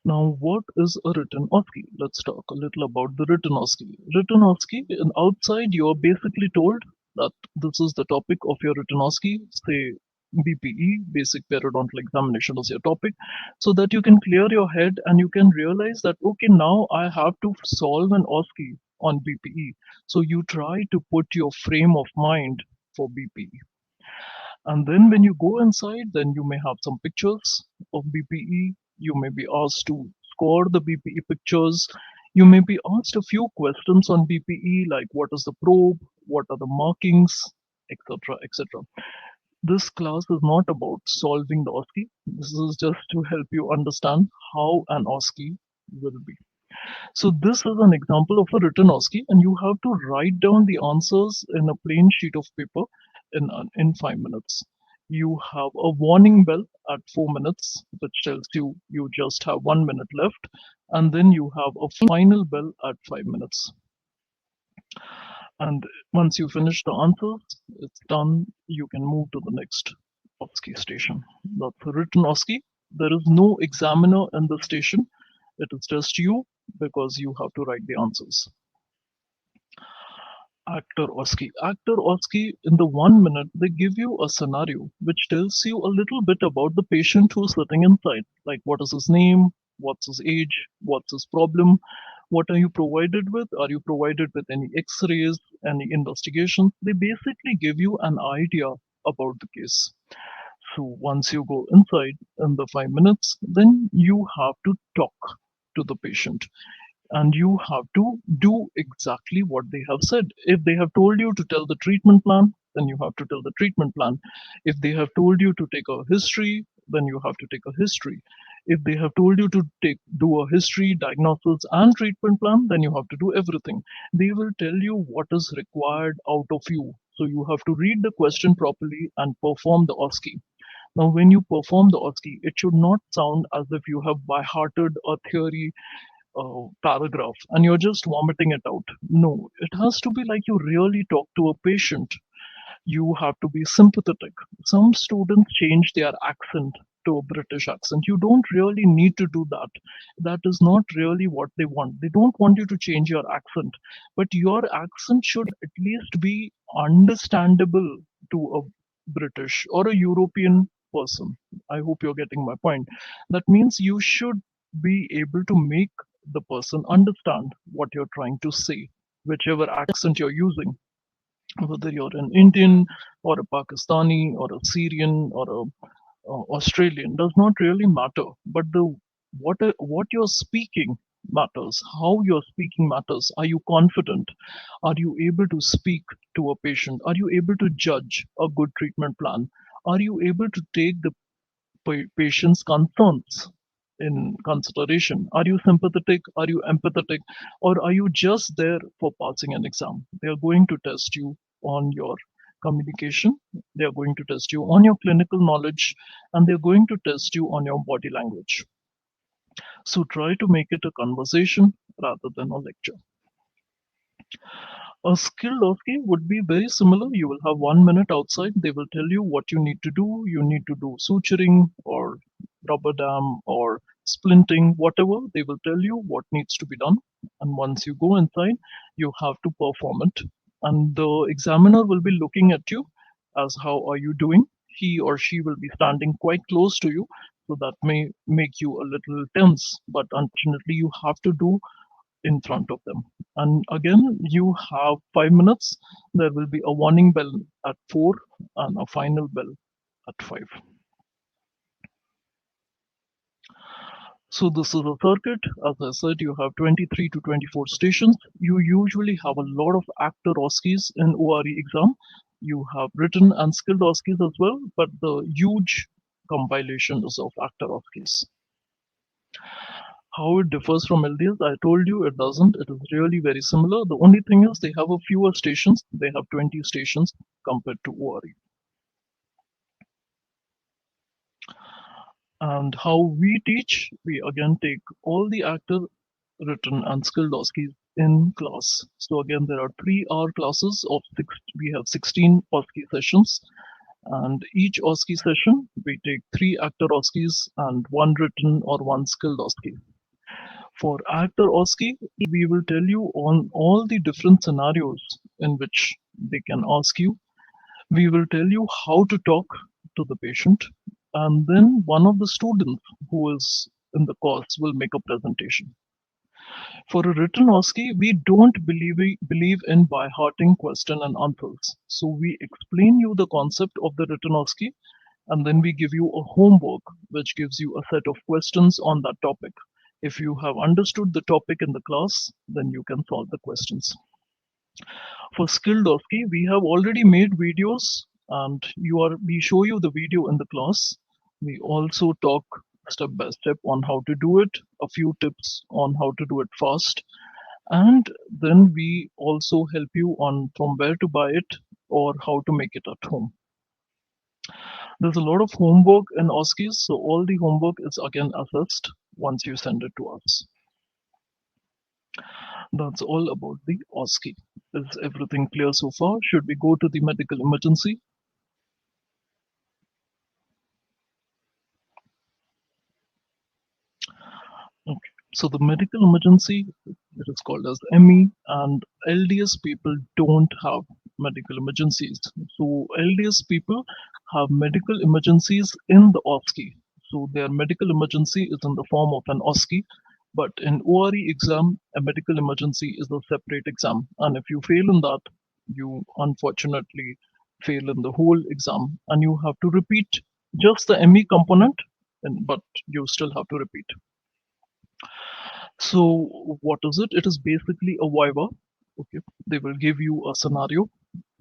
Now, what is a written OSCE? Let's talk a little about the written OSCE. Written OSCE, and outside you are basically told that this is the topic of your written OSCE, say BPE, Basic Periodontal Examination is your topic, so that you can clear your head and you can realize that, okay, now I have to solve an OSCE on BPE. So you try to put your frame of mind for BPE. And then when you go inside, then you may have some pictures of BPE. You may be asked to score the BPE pictures. You may be asked a few questions on BPE, like what is the probe, what are the markings, etc., etc. This class is not about solving the OSCE. This is just to help you understand how an OSCE will be. So this is an example of a written OSCE, and you have to write down the answers in a plain sheet of paper in 5 minutes. You have a warning bell at 4 minutes, which tells you you just have 1 minute left, and then you have a final bell at 5 minutes. And once you finish the answers, it's done. You can move to the next OSCE station. That's a written OSCE. There is no examiner in the station. It is just you because you have to write the answers. Actor OSCE. Actor OSCE, in the 1 minute, they give you a scenario which tells you a little bit about the patient who's sitting inside. Like what is his name, what's his age, what's his problem, what are you provided with? Are you provided with any x-rays, any investigations? They basically give you an idea about the case. So once you go inside in the 5 minutes, then you have to talk to the patient and you have to do exactly what they have said. If they have told you to tell the treatment plan, then you have to tell the treatment plan. If they have told you to take a history, then you have to take a history. If they have told you to do a history, diagnosis, and treatment plan, then you have to do everything. They will tell you what is required out of you. So you have to read the question properly and perform the OSCE. Now, when you perform the OSCE, it should not sound as if you have by-hearted a theory paragraph and you're just vomiting it out. No, it has to be like you really talk to a patient. You have to be sympathetic. Some students change their accent to a British accent. You don't really need to do that. That is not really what they want. They don't want you to change your accent, but your accent should at least be understandable to a British or a European person. I hope you're getting my point. That means you should be able to make the person understand what you're trying to say, whichever accent you're using, whether you're an Indian or a Pakistani or a Syrian or a Australian, does not really matter. But the what you're speaking matters. How you're speaking matters. Are you confident? Are you able to speak to a patient? Are you able to judge a good treatment plan? Are you able to take the patient's concerns in consideration? Are you sympathetic? Are you empathetic? Or are you just there for passing an exam? They are going to test you on your communication, they are going to test you on your clinical knowledge, and they're going to test you on your body language. So try to make it a conversation rather than a lecture. A skilled OSCE would be very similar. You will have 1 minute outside. They will tell you what you need to do. You need to do suturing or rubber dam or splinting, whatever. They will tell you what needs to be done. And once you go inside, you have to perform it. And the examiner will be looking at you as how are you doing. He or she will be standing quite close to you. So that may make you a little tense, but unfortunately, you have to do in front of them. And again, you have 5 minutes. There will be a warning bell at 4 and a final bell at 5. So this is a circuit. As I said, you have 23 to 24 stations. You usually have a lot of actor OSCEs in ORE exam. You have written and skilled OSCEs as well, but the huge compilation is of actor OSCEs. How it differs from LDS, I told you it doesn't. It is really very similar. The only thing is they have a fewer stations. They have 20 stations compared to ORE. And how we teach, we again take all the actor, written, and skilled OSCEs in class. So again, there are 3-hour classes of six. We have 16 OSCE sessions, and each OSCE session we take 3 actor OSCEs and 1 written or 1 skilled OSCE. For actor OSCE, we will tell you on all the different scenarios in which they can ask you. We will tell you how to talk to the patient, and then one of the students who is in the course will make a presentation. For a written OSCE, we don't believe in by hearting question and answers. So we explain you the concept of the written OSCE, and then we give you a homework which gives you a set of questions on that topic. If you have understood the topic in the class, then you can solve the questions. For skilled OSCE, we have already made videos, and we show you the video in the class. We also talk step by step on how to do it, a few tips on how to do it fast, and then we also help you on from where to buy it or how to make it at home. There's a lot of homework in OSCEs, so all the homework is again assessed once you send it to us. That's all about the OSCE. Is everything clear so far? Should we go to the medical emergency? Okay. So the medical emergency, it is called as ME, and LDS people don't have medical emergencies. So LDS people have medical emergencies in the OSCE. So their medical emergency is in the form of an OSCE, but in ORE exam, a medical emergency is a separate exam. And if you fail in that, you unfortunately fail in the whole exam, and you have to repeat just the ME component, but you still have to repeat. So what is it? It is basically a viva. Okay, they will give you a scenario.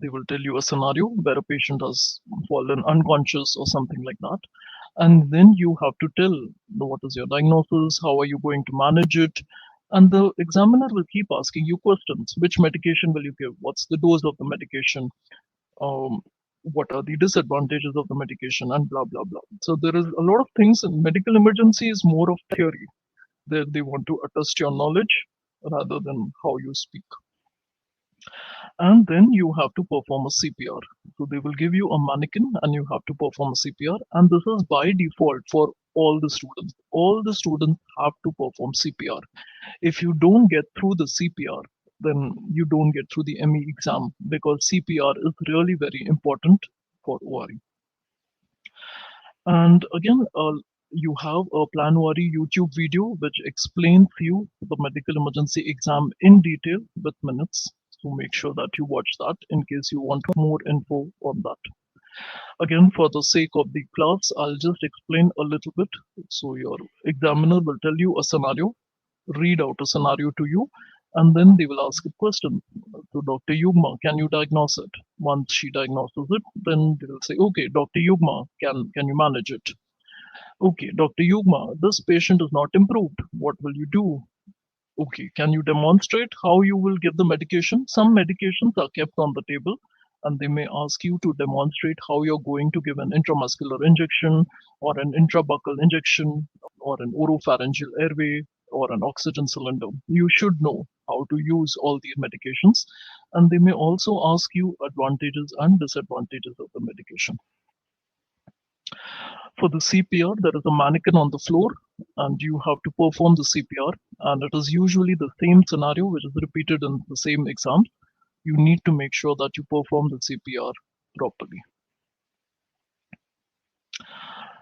They will tell you a scenario where a patient has fallen unconscious or something like that, and then you have to tell what is your diagnosis, how are you going to manage it, and the examiner will keep asking you questions. Which medication will you give? What's the dose of the medication? Um, what are the disadvantages of the medication? And blah blah blah. So there is a lot of things. And medical emergency is more of theory. They want to attest your knowledge rather than how you speak. And then you have to perform a CPR. So they will give you a mannequin and you have to perform a CPR. And this is by default for all the students. All the students have to perform CPR. If you don't get through the CPR, then you don't get through the ME exam because CPR is really very important for ORE. And again, you have a Plan ORE YouTube video which explains you the medical emergency exam in detail with minutes. So make sure that you watch that in case you want more info on that. Again, for the sake of the class, I'll just explain a little bit. So your examiner will tell you a scenario, read out a scenario to you, and then they will ask a question to Dr. Yugma, can you diagnose it? Once she diagnoses it, then they will say, okay, Dr. Yugma, can you manage it? Okay, Dr. Yugma, this patient is not improved. What will you do? Okay, can you demonstrate how you will give the medication? Some medications are kept on the table and they may ask you to demonstrate how you're going to give an intramuscular injection or an intrabuccal injection or an oropharyngeal airway or an oxygen cylinder. You should know how to use all these medications, and they may also ask you advantages and disadvantages of the medication. For the CPR, there is a mannequin on the floor, and you have to perform the CPR. And it is usually the same scenario which is repeated in the same exam. You need to make sure that you perform the CPR properly.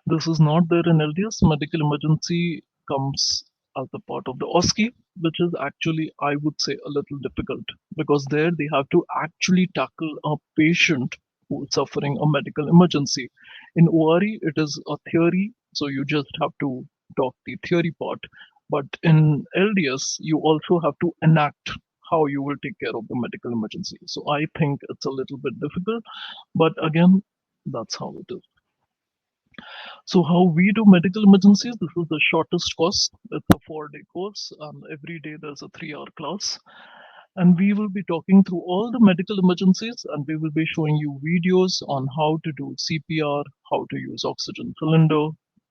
This is not there in LDS. Medical emergency comes as a part of the OSCE, which is actually, I would say, a little difficult because there they have to actually tackle a patient who is suffering a medical emergency. In ORE, it is a theory, so you just have to talk the theory part. But in LDS, you also have to enact how you will take care of the medical emergency. So I think it's a little bit difficult, but again, that's how it is. So how we do medical emergencies, this is the shortest course. It's a 4-day course, and every day there's a 3-hour class. And we will be talking through all the medical emergencies, and we will be showing you videos on how to do CPR, how to use oxygen cylinder,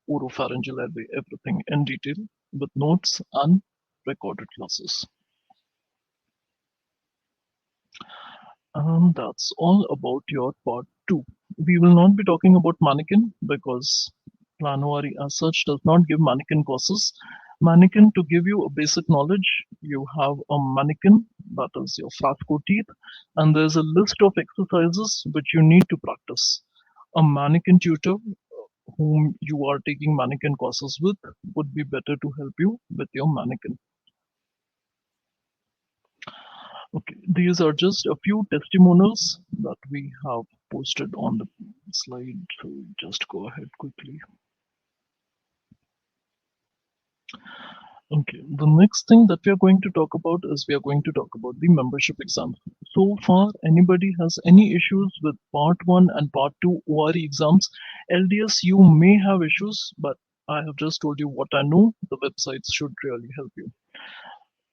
oropharyngeal airway, everything in detail with notes and recorded classes. And that's all about your part 2. We will not be talking about mannequin because Planwari as such does not give mannequin courses. Mannequin, to give you a basic knowledge, you have a mannequin, that is your Frasco teeth, and there's a list of exercises which you need to practice. A mannequin tutor whom you are taking mannequin courses with would be better to help you with your mannequin. Okay, these are just a few testimonials that we have posted on the slide. So just go ahead quickly. Okay, the next thing that we are going to talk about is we are going to talk about the membership exam. So far, anybody has any issues with part 1 and part 2 ORE exams? LDS, you may have issues, but I have just told you what I know. The websites should really help you.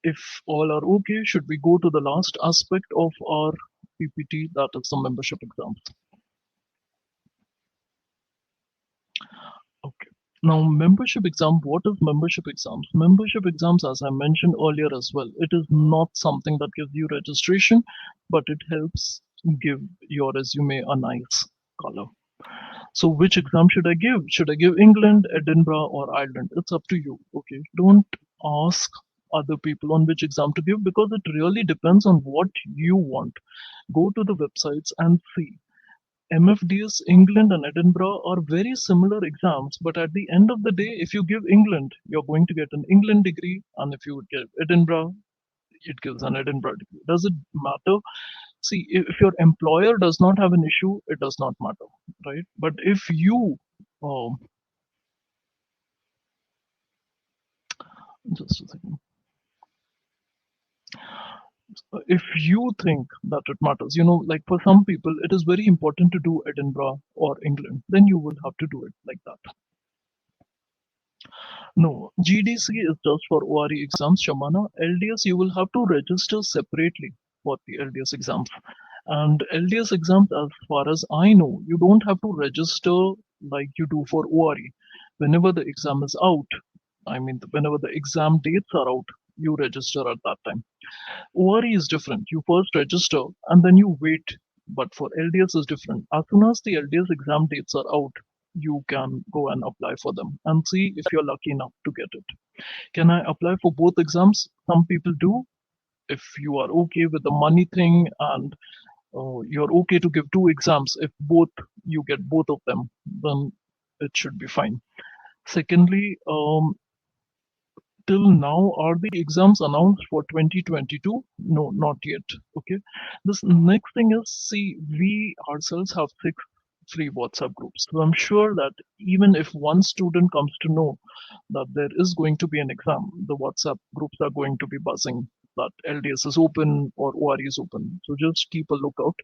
If all are okay, should we go to the last aspect of our PPT, that is the membership exams? Okay. Now, membership exam, what is membership exams? Membership exams, as I mentioned earlier as well, it is not something that gives you registration, but it helps give your resume a nice color. So which exam should I give? Should I give England, Edinburgh, or Ireland? It's up to you. Okay. Don't ask other people on which exam to give because it really depends on what you want. Go to the websites and see. MFDS, England, and Edinburgh are very similar exams, but at the end of the day, if you give England, you're going to get an England degree, and if you give Edinburgh, it gives an Edinburgh degree. Does it matter? See, if your employer does not have an issue, it does not matter, right? But if you, um, just a second, if you think that it matters, like for some people, it is very important to do Edinburgh or England, then you will have to do it like that. No, GDC is just for ORE exams, Shamana. LDS, you will have to register separately for the LDS exams. And LDS exams, as far as I know, you don't have to register like you do for ORE. Whenever the exam is out, I mean, whenever the exam dates are out, you register at that time. ORE is different. You first register and then you wait. But for LDS is different. As soon as the LDS exam dates are out, you can go and apply for them and see if you're lucky enough to get it. Can I apply for both exams? Some people do. If you are okay with the money thing and you're okay to give two exams, if both you get both of them, then it should be fine. Secondly, till now, are the exams announced for 2022? No, not yet. Okay. This next thing is, see, we ourselves have six free WhatsApp groups. So I'm sure that even if one student comes to know that there is going to be an exam, the WhatsApp groups are going to be buzzing that LDS is open or ORE is open. So just keep a lookout.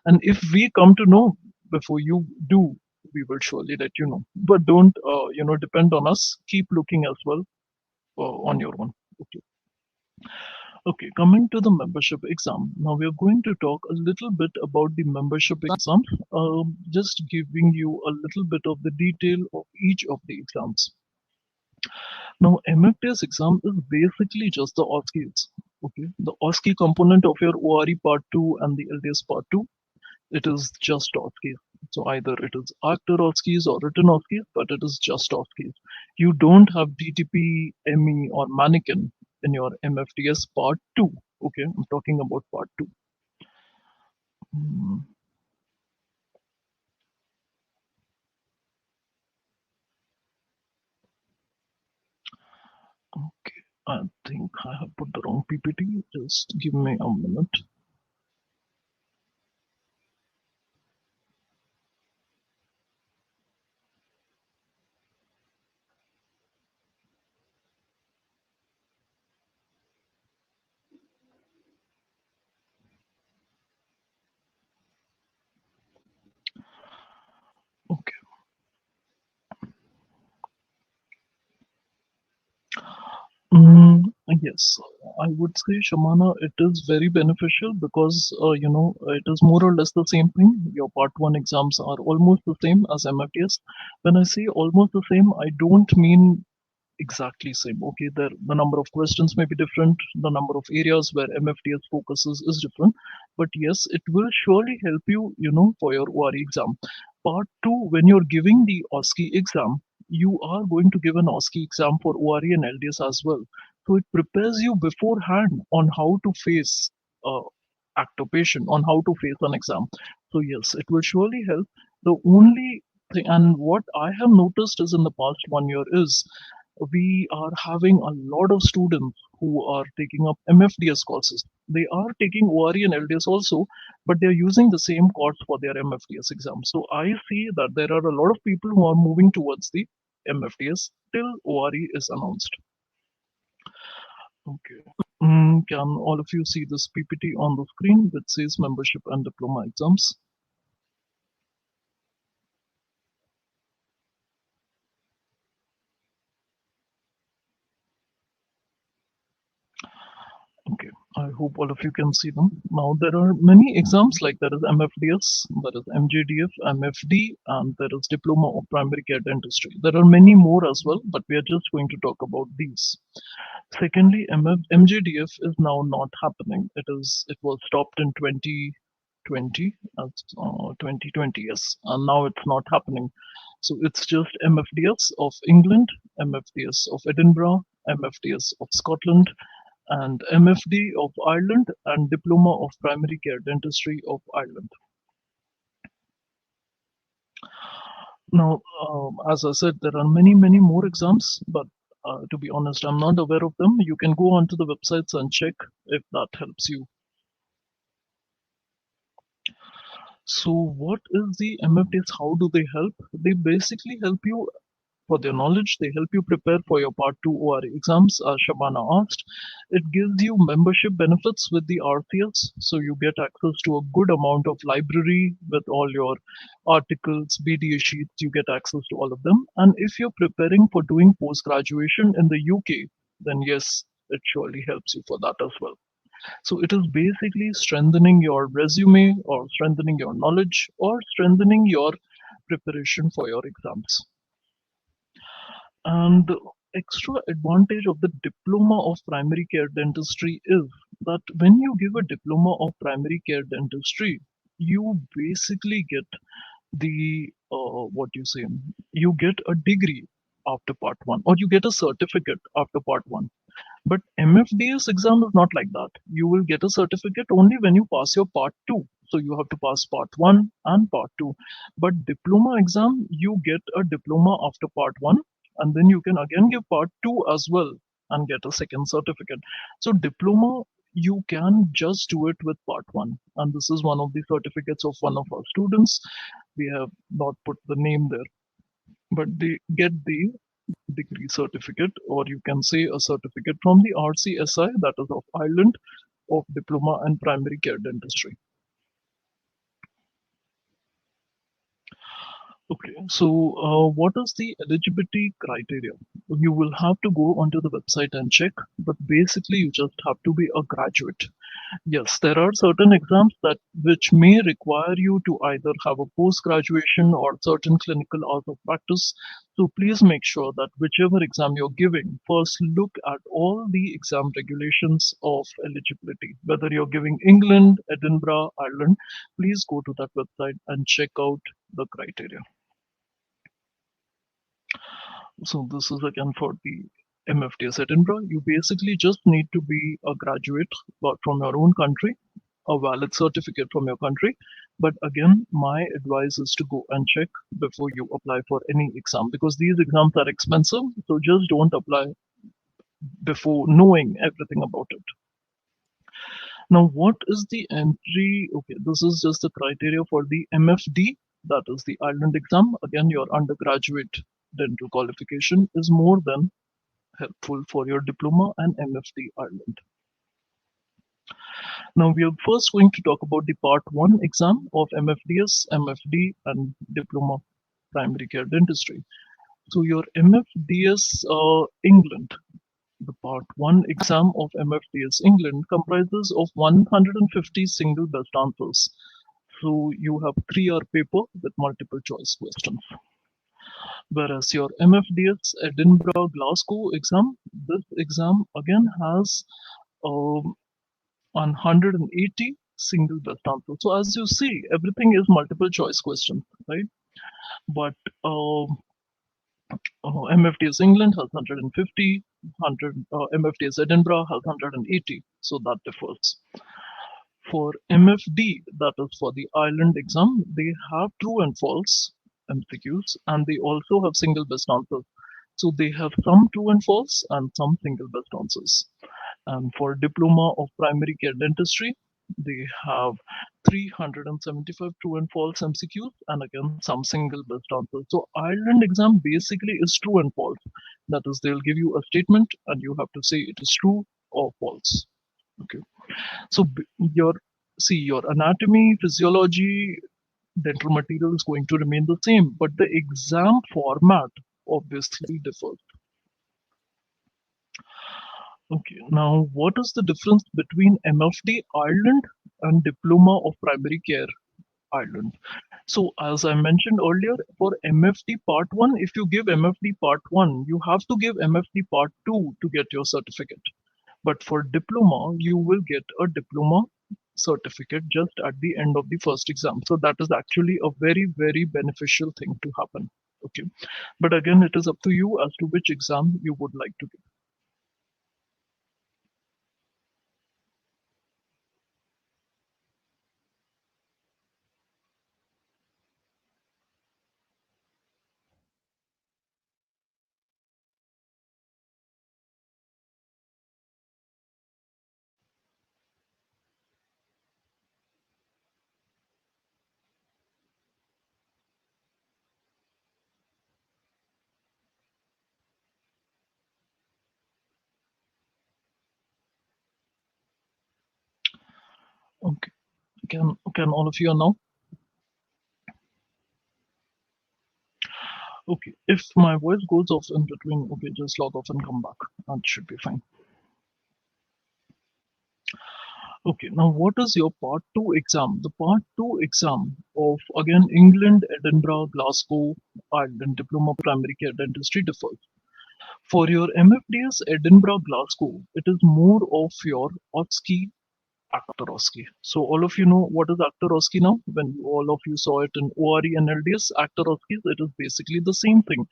And if we come to know before you do, we will surely let you know. But don't, depend on us. Keep looking as well on your own. Okay. Okay, coming to the membership exam. Now we are going to talk a little bit about the membership exam, just giving you a little bit of the detail of each of the exams. Now, MFDS exam is basically just the OSCEs. Okay, the OSCE component of your ORE Part 2 and the LDS Part 2, it is just OSCEs. So either it is actor OSCEs or written OSCEs, but it is just OSCEs. You don't have DTP, ME, or mannequin in your MFDS Part 2. Okay, I'm talking about Part 2. Hmm, okay, I think I have put the wrong PPT. Just give me a minute. Okay. Mm, yes, I would say, Shamana, it is very beneficial because it is more or less the same thing. Your part one exams are almost the same as MFTS. When I say almost the same, I don't mean exactly same. Okay, the number of questions may be different, the number of areas where MFTS focuses is different, but yes, it will surely help you, for your ORE exam. Part two, when you're giving the OSCE exam, you are going to give an OSCE exam for ORE and LDS as well. So it prepares you beforehand on how to face uh, actor patient, on how to face an exam. So yes, it will surely help. The only thing, and what I have noticed is in the past 1 year is we are having a lot of students who are taking up MFDS courses. They are taking ORE and LDS also, but they're using the same course for their MFDS exam. So I see that there are a lot of people who are moving towards the MFDS till ORE is announced. Okay. Can all of you see this PPT on the screen that says membership and diploma exams? Okay, I hope all of you can see them. Now, there are many exams like there is MFDS, there is MJDF, MFD, and there is Diploma of Primary Care Dentistry. There are many more as well, but we are just going to talk about these. Secondly, MJDF is now not happening. It was stopped in 2020, 2020, yes, and now it's not happening. So it's just MFDS of England, MFDS of Edinburgh, MFDS of Scotland, and MFD of Ireland, and Diploma of Primary Care Dentistry of Ireland. Now, as I said, there are many, many more exams, but to be honest, I'm not aware of them. You can go onto the websites and check if that helps you. So, what is the MFDs? How do they help? They basically help you for their knowledge. They help you prepare for your Part 2 ORE exams, as Shabana asked. It gives you membership benefits with the RCS, so you get access to a good amount of library with all your articles, BDA sheets, you get access to all of them. And if you're preparing for doing post graduation in the UK, then yes, it surely helps you for that as well. So it is basically strengthening your resume or strengthening your knowledge or strengthening your preparation for your exams. And the extra advantage of the diploma of primary care dentistry is that when you give a diploma of primary care dentistry, you basically get the what you say, you get a degree after part one, or you get a certificate after part one. But MFDS exam is not like that. You will get a certificate only when you pass your part 2. So you have to pass part 1 and part 2. But diploma exam, you get a diploma after part 1, and then you can again give part 2 as well and get a second certificate. So diploma, you can just do it with part 1. And this is one of the certificates of one of our students. We have not put the name there, but they get the degree certificate, or you can say a certificate from the RCSI, that is of Ireland, of Diploma in Primary Care Dentistry. Okay, so what is the eligibility criteria? You will have to go onto the website and check, but basically you just have to be a graduate. Yes, there are certain exams that which may require you to either have a post-graduation or certain clinical hours of practice. So please make sure that whichever exam you're giving, first look at all the exam regulations of eligibility. Whether you're giving England, Edinburgh, Ireland, please go to that website and check out the criteria. So this is again for the MFDS Edinburgh. You basically just need to be a graduate but from your own country, a valid certificate from your country. But again, my advice is to go and check before you apply for any exam, because these exams are expensive. So just don't apply before knowing everything about it. Now, what is the entry? Okay, this is just the criteria for the MFD, that is the Ireland exam. Again, your undergraduate dental qualification is more than helpful for your diploma and MFD Ireland. Now we are first going to talk about the part 1 exam of MFDS, MFD and Diploma Primary Care Dentistry. So your MFDS England, the part 1 exam of MFDS England comprises of 150 single best answers. So you have 3-hour paper with multiple choice questions. Whereas your MFDS Edinburgh Glasgow exam, this exam again has 180 single best answers. So as you see, everything is multiple choice questions, right? But MFTS England has 150, MFTS Edinburgh has 180, so that differs. For MFD, that is for the Ireland exam, they have true and false MCQs, and they also have single best answers. So they have some true and false and some single best answers. And for Diploma of Primary Care Dentistry, they have 375 true and false MCQs and again some single best answers. So Ireland exam basically is true and false. That is, they'll give you a statement and you have to say it is true or false. Okay. So your your anatomy, physiology, dental material is going to remain the same, but the exam format obviously differs. Okay, now what is the difference between MFD Ireland and Diploma of Primary Care Ireland? So as I mentioned earlier, for MFD Part 1, if you give MFD Part 1, you have to give MFD Part 2 to get your certificate. But for diploma, you will get a diploma certificate just at the end of the first exam. So that is actually a very, very beneficial thing to happen. Okay. But again, it is up to you as to which exam you would like to give. Okay. Can all of you know? Okay. If my voice goes off in between, okay, just log off and come back. That should be fine. Okay, now what is your part 2 exam? The part 2 exam of again England, Edinburgh, Glasgow, Ireland Diploma Primary Care Dentistry differs. For your MFDS Edinburgh, Glasgow, it is more of your OSCE actor OSCE. So all of you know what is actor OSCE now? When all of you saw it in ORE and LDS, actor OSCEs, it is basically the same thing.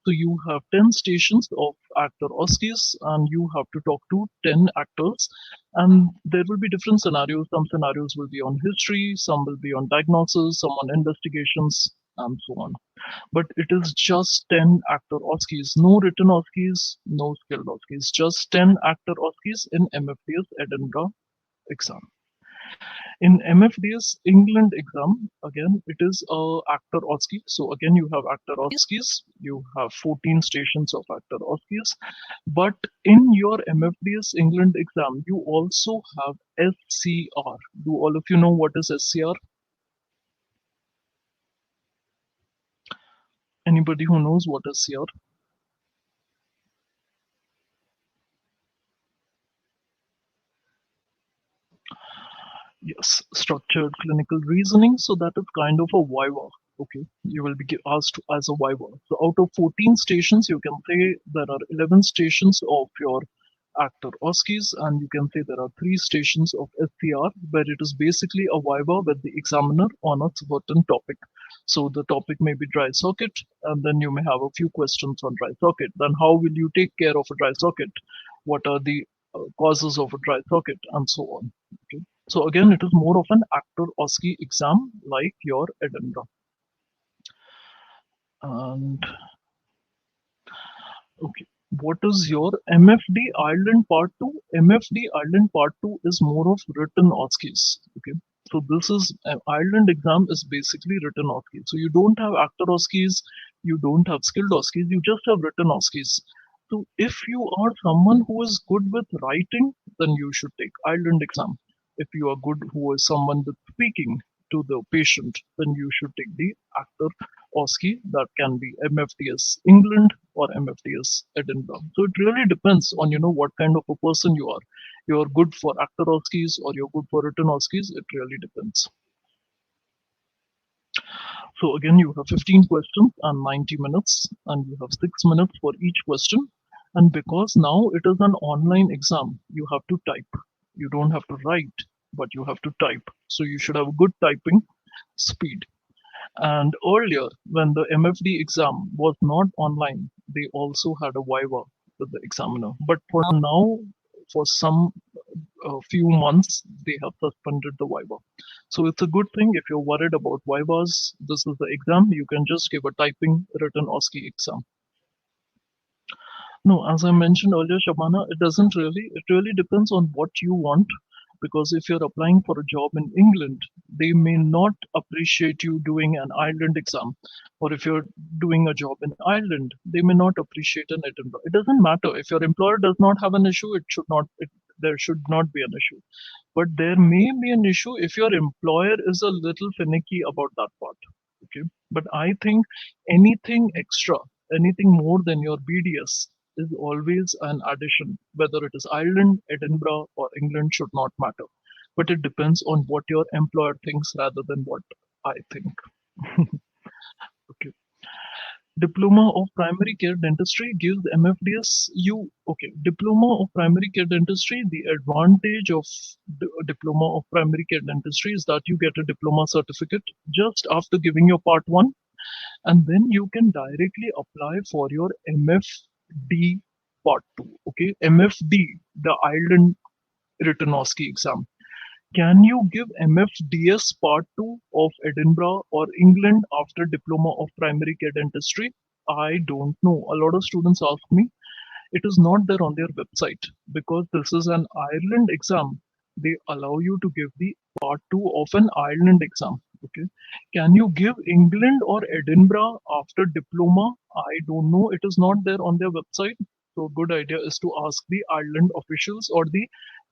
So you have 10 stations of actor OSCEs and you have to talk to 10 actors, and there will be different scenarios. Some scenarios will be on history, some will be on diagnosis, some on investigations, and so on. But it is just 10 actor OSCEs, no written OSCEs, no skilled OSCEs, just 10 actor OSCEs in MFDS Edinburgh exam. In MFDS England exam, again, it is a actor OSCE. So again, you have actor OSCEs, you have 14 stations of actor OSCEs. But in your MFDS England exam, you also have SCR. Do all of you know what is SCR? Anybody who knows what is SCR? Yes, structured clinical reasoning. So that is kind of a viva. Okay, you will be asked as a viva. So out of 14 stations, you can say there are 11 stations of your actor OSCEs, and you can say there are 3 stations of SCR, where it is basically a viva with the examiner on a certain topic. So the topic may be dry socket, and then you may have a few questions on dry socket. Then how will you take care of a dry socket? What are the causes of a dry socket, and so on. Okay. So again, it is more of an actor OSCE exam like your Edinburgh. And okay, what is your MFD Ireland Part 2? MFD Ireland Part 2 is more of written OSCEs. Okay, so this is Ireland exam is basically written OSCE. So you don't have actor OSCEs, you don't have skilled OSCEs, you just have written OSCEs. So if you are someone who is good with writing, then you should take Ireland exam. If you are good who is someone with speaking to the patient, then you should take the actor OSCE. That can be MFDS England or MFDS Edinburgh. So it really depends on what kind of a person you are. You're good for actor OSCEs or you're good for written OSCEs. It really depends. So again, you have 15 questions and 90 minutes, and you have 6 minutes for each question. And because now it is an online exam, you have to type. You don't have to write, but you have to type. So you should have good typing speed. And earlier, when the MFD exam was not online, they also had a viva with the examiner. But for now, for some few months, they have suspended the viva. So it's a good thing if you're worried about vivas. This is the exam. You can just give a typing written OSCE exam. No, as I mentioned earlier, Shabana, it really depends on what you want. Because if you're applying for a job in England, they may not appreciate you doing an Ireland exam. Or if you're doing a job in Ireland, they may not appreciate an Edinburgh. It doesn't matter. If your employer does not have an issue, there should not be an issue. But there may be an issue if your employer is a little finicky about that part. Okay. But I think anything extra, anything more than your BDS is always an addition. Whether it is Ireland, Edinburgh, or England should not matter. But it depends on what your employer thinks rather than what I think. Okay. Diploma of Primary Care Dentistry gives MFDS you okay. Diploma of Primary Care Dentistry. The advantage of Diploma of Primary Care Dentistry is that you get a diploma certificate just after giving your part one, and then you can directly apply for your MFD part two. Okay, MFD, the Ireland written OSCE exam. Can you give MFDS Part 2 of Edinburgh or England after Diploma of Primary Care Dentistry? I don't know. A lot of students ask me. It is not there on their website because this is an Ireland exam. They allow you to give the Part 2 of an Ireland exam. Okay. Can you give England or Edinburgh after diploma? I don't know. It is not there on their website. So good idea is to ask the Ireland officials or the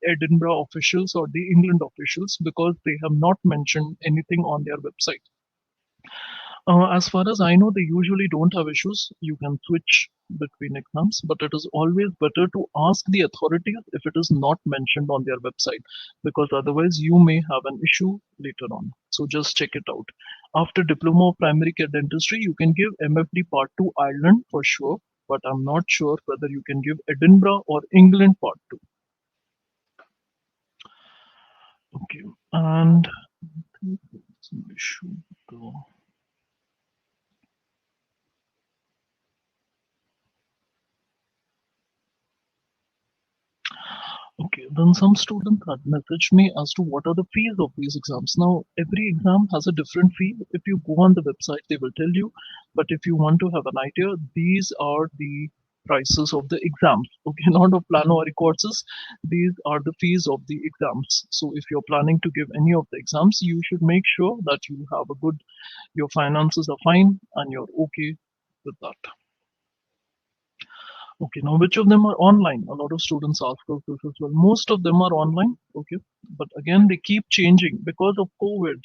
Edinburgh officials or the England officials because they have not mentioned anything on their website. As far as I know, they usually don't have issues. You can switch between exams, but it is always better to ask the authorities if it is not mentioned on their website, because otherwise you may have an issue later on. So just check it out. After Diploma of Primary Care Dentistry, you can give MFD Part 2 Ireland for sure, but I'm not sure whether you can give Edinburgh or England Part 2. Okay, and I think there's an issue with the Okay, then some students had messaged me as to what are the fees of these exams. Now, every exam has a different fee. If you go on the website, they will tell you. But if you want to have an idea, these are the prices of the exams. Okay, not of Planoari courses. These are the fees of the exams. So if you're planning to give any of the exams, you should make sure that you have a good, your finances are fine and you're okay with that. Okay, now which of them are online? A lot of students ask us this as well. Most of them are online, okay, but again they keep changing because of COVID.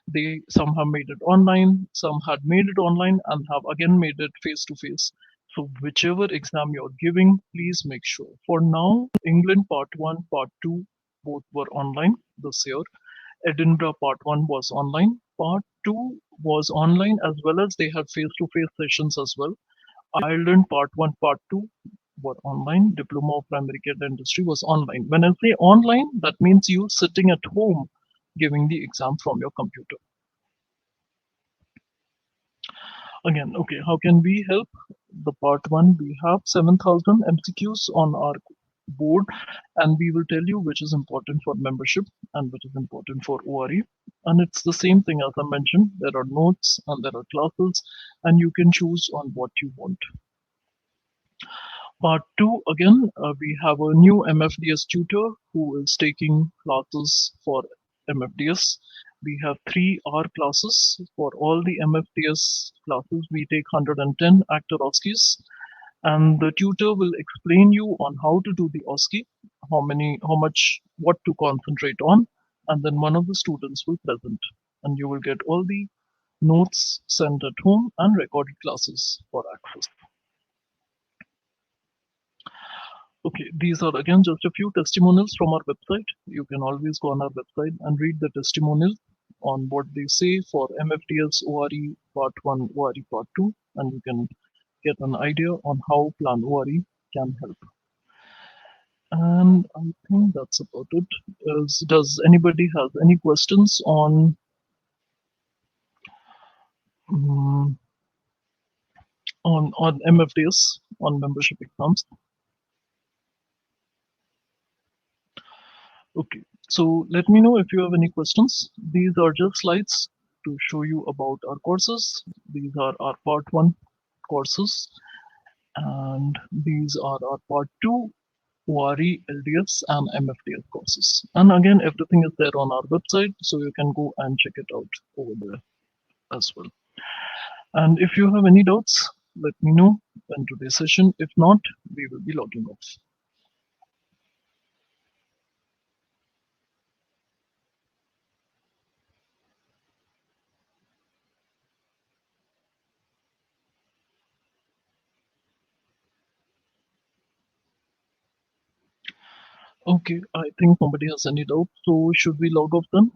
They some have made it online, some had made it online, and have again made it face to face. So whichever exam you're giving, please make sure. For now, England Part One, Part Two, both were online this year. Edinburgh Part One was online. Part Two was online as well as they had face to face sessions as well. Ireland Part 1, Part 2 were online. Diploma of Primary Care Dentistry was online. When I say online, that means you sitting at home giving the exam from your computer. Again, okay, how can we help? The Part 1, we have 7,000 MCQs on our board, and we will tell you which is important for membership and which is important for ORE. And it's the same thing as I mentioned. There are notes and there are classes, and you can choose on what you want. Part two, again, we have a new MFDS tutor who is taking classes for MFDS. We have 3 hour classes. For all the MFDS classes, we take 110 actor OSCEs. And the tutor will explain you on how to do the OSCE, how much, what to concentrate on. And then one of the students will present. And you will get all the notes sent at home and recorded classes for access. Okay, these are again just a few testimonials from our website. You can always go on our website and read the testimonial on what they say for MFDS ORE Part 1, ORE Part 2, and you can get an idea on how Plan ORE can help. And I think that's about it. Does anybody have any questions um, on MFDS, on membership exams? Okay, so let me know if you have any questions. These are just slides to show you about our courses. These are our part one courses, and these are our part two ORE, LDS, and MFDS courses. And again, everything is there on our website, so you can go and check it out over there as well. And if you have any doubts, let me know in today's session. If not, we will be logging off. Okay, I think nobody has any doubt. So should we log off then?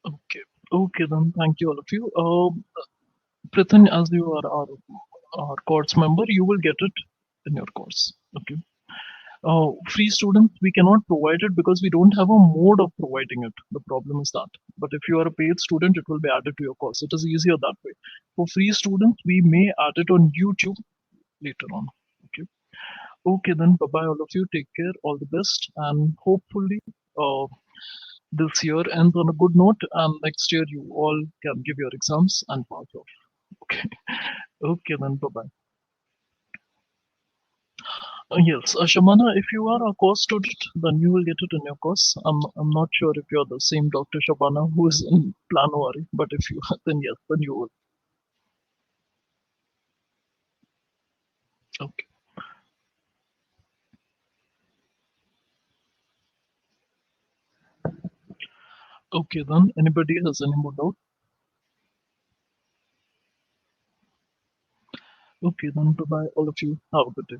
Okay. Okay, then thank you all of you. Prithan, as you are our course member, you will get it in your course. Okay. Free students, we cannot provide it because we don't have a mode of providing it. The problem is that. But if you are a paid student, it will be added to your course. It is easier that way. For free students, we may add it on YouTube later on. Okay. Okay, then bye bye, all of you. Take care. All the best. And hopefully, uh, this year ends on a good note, and next year you all can give your exams and pass off. Okay. Okay, then bye bye. Yes, Shamana, if you are a course student, then you will get it in your course. I'm not sure if you're the same Dr. Shabana who is in Planwari, but if you are, then yes, then you will. Okay. Okay, then anybody has any more doubt? Okay, then bye bye, all of you. Have a good day.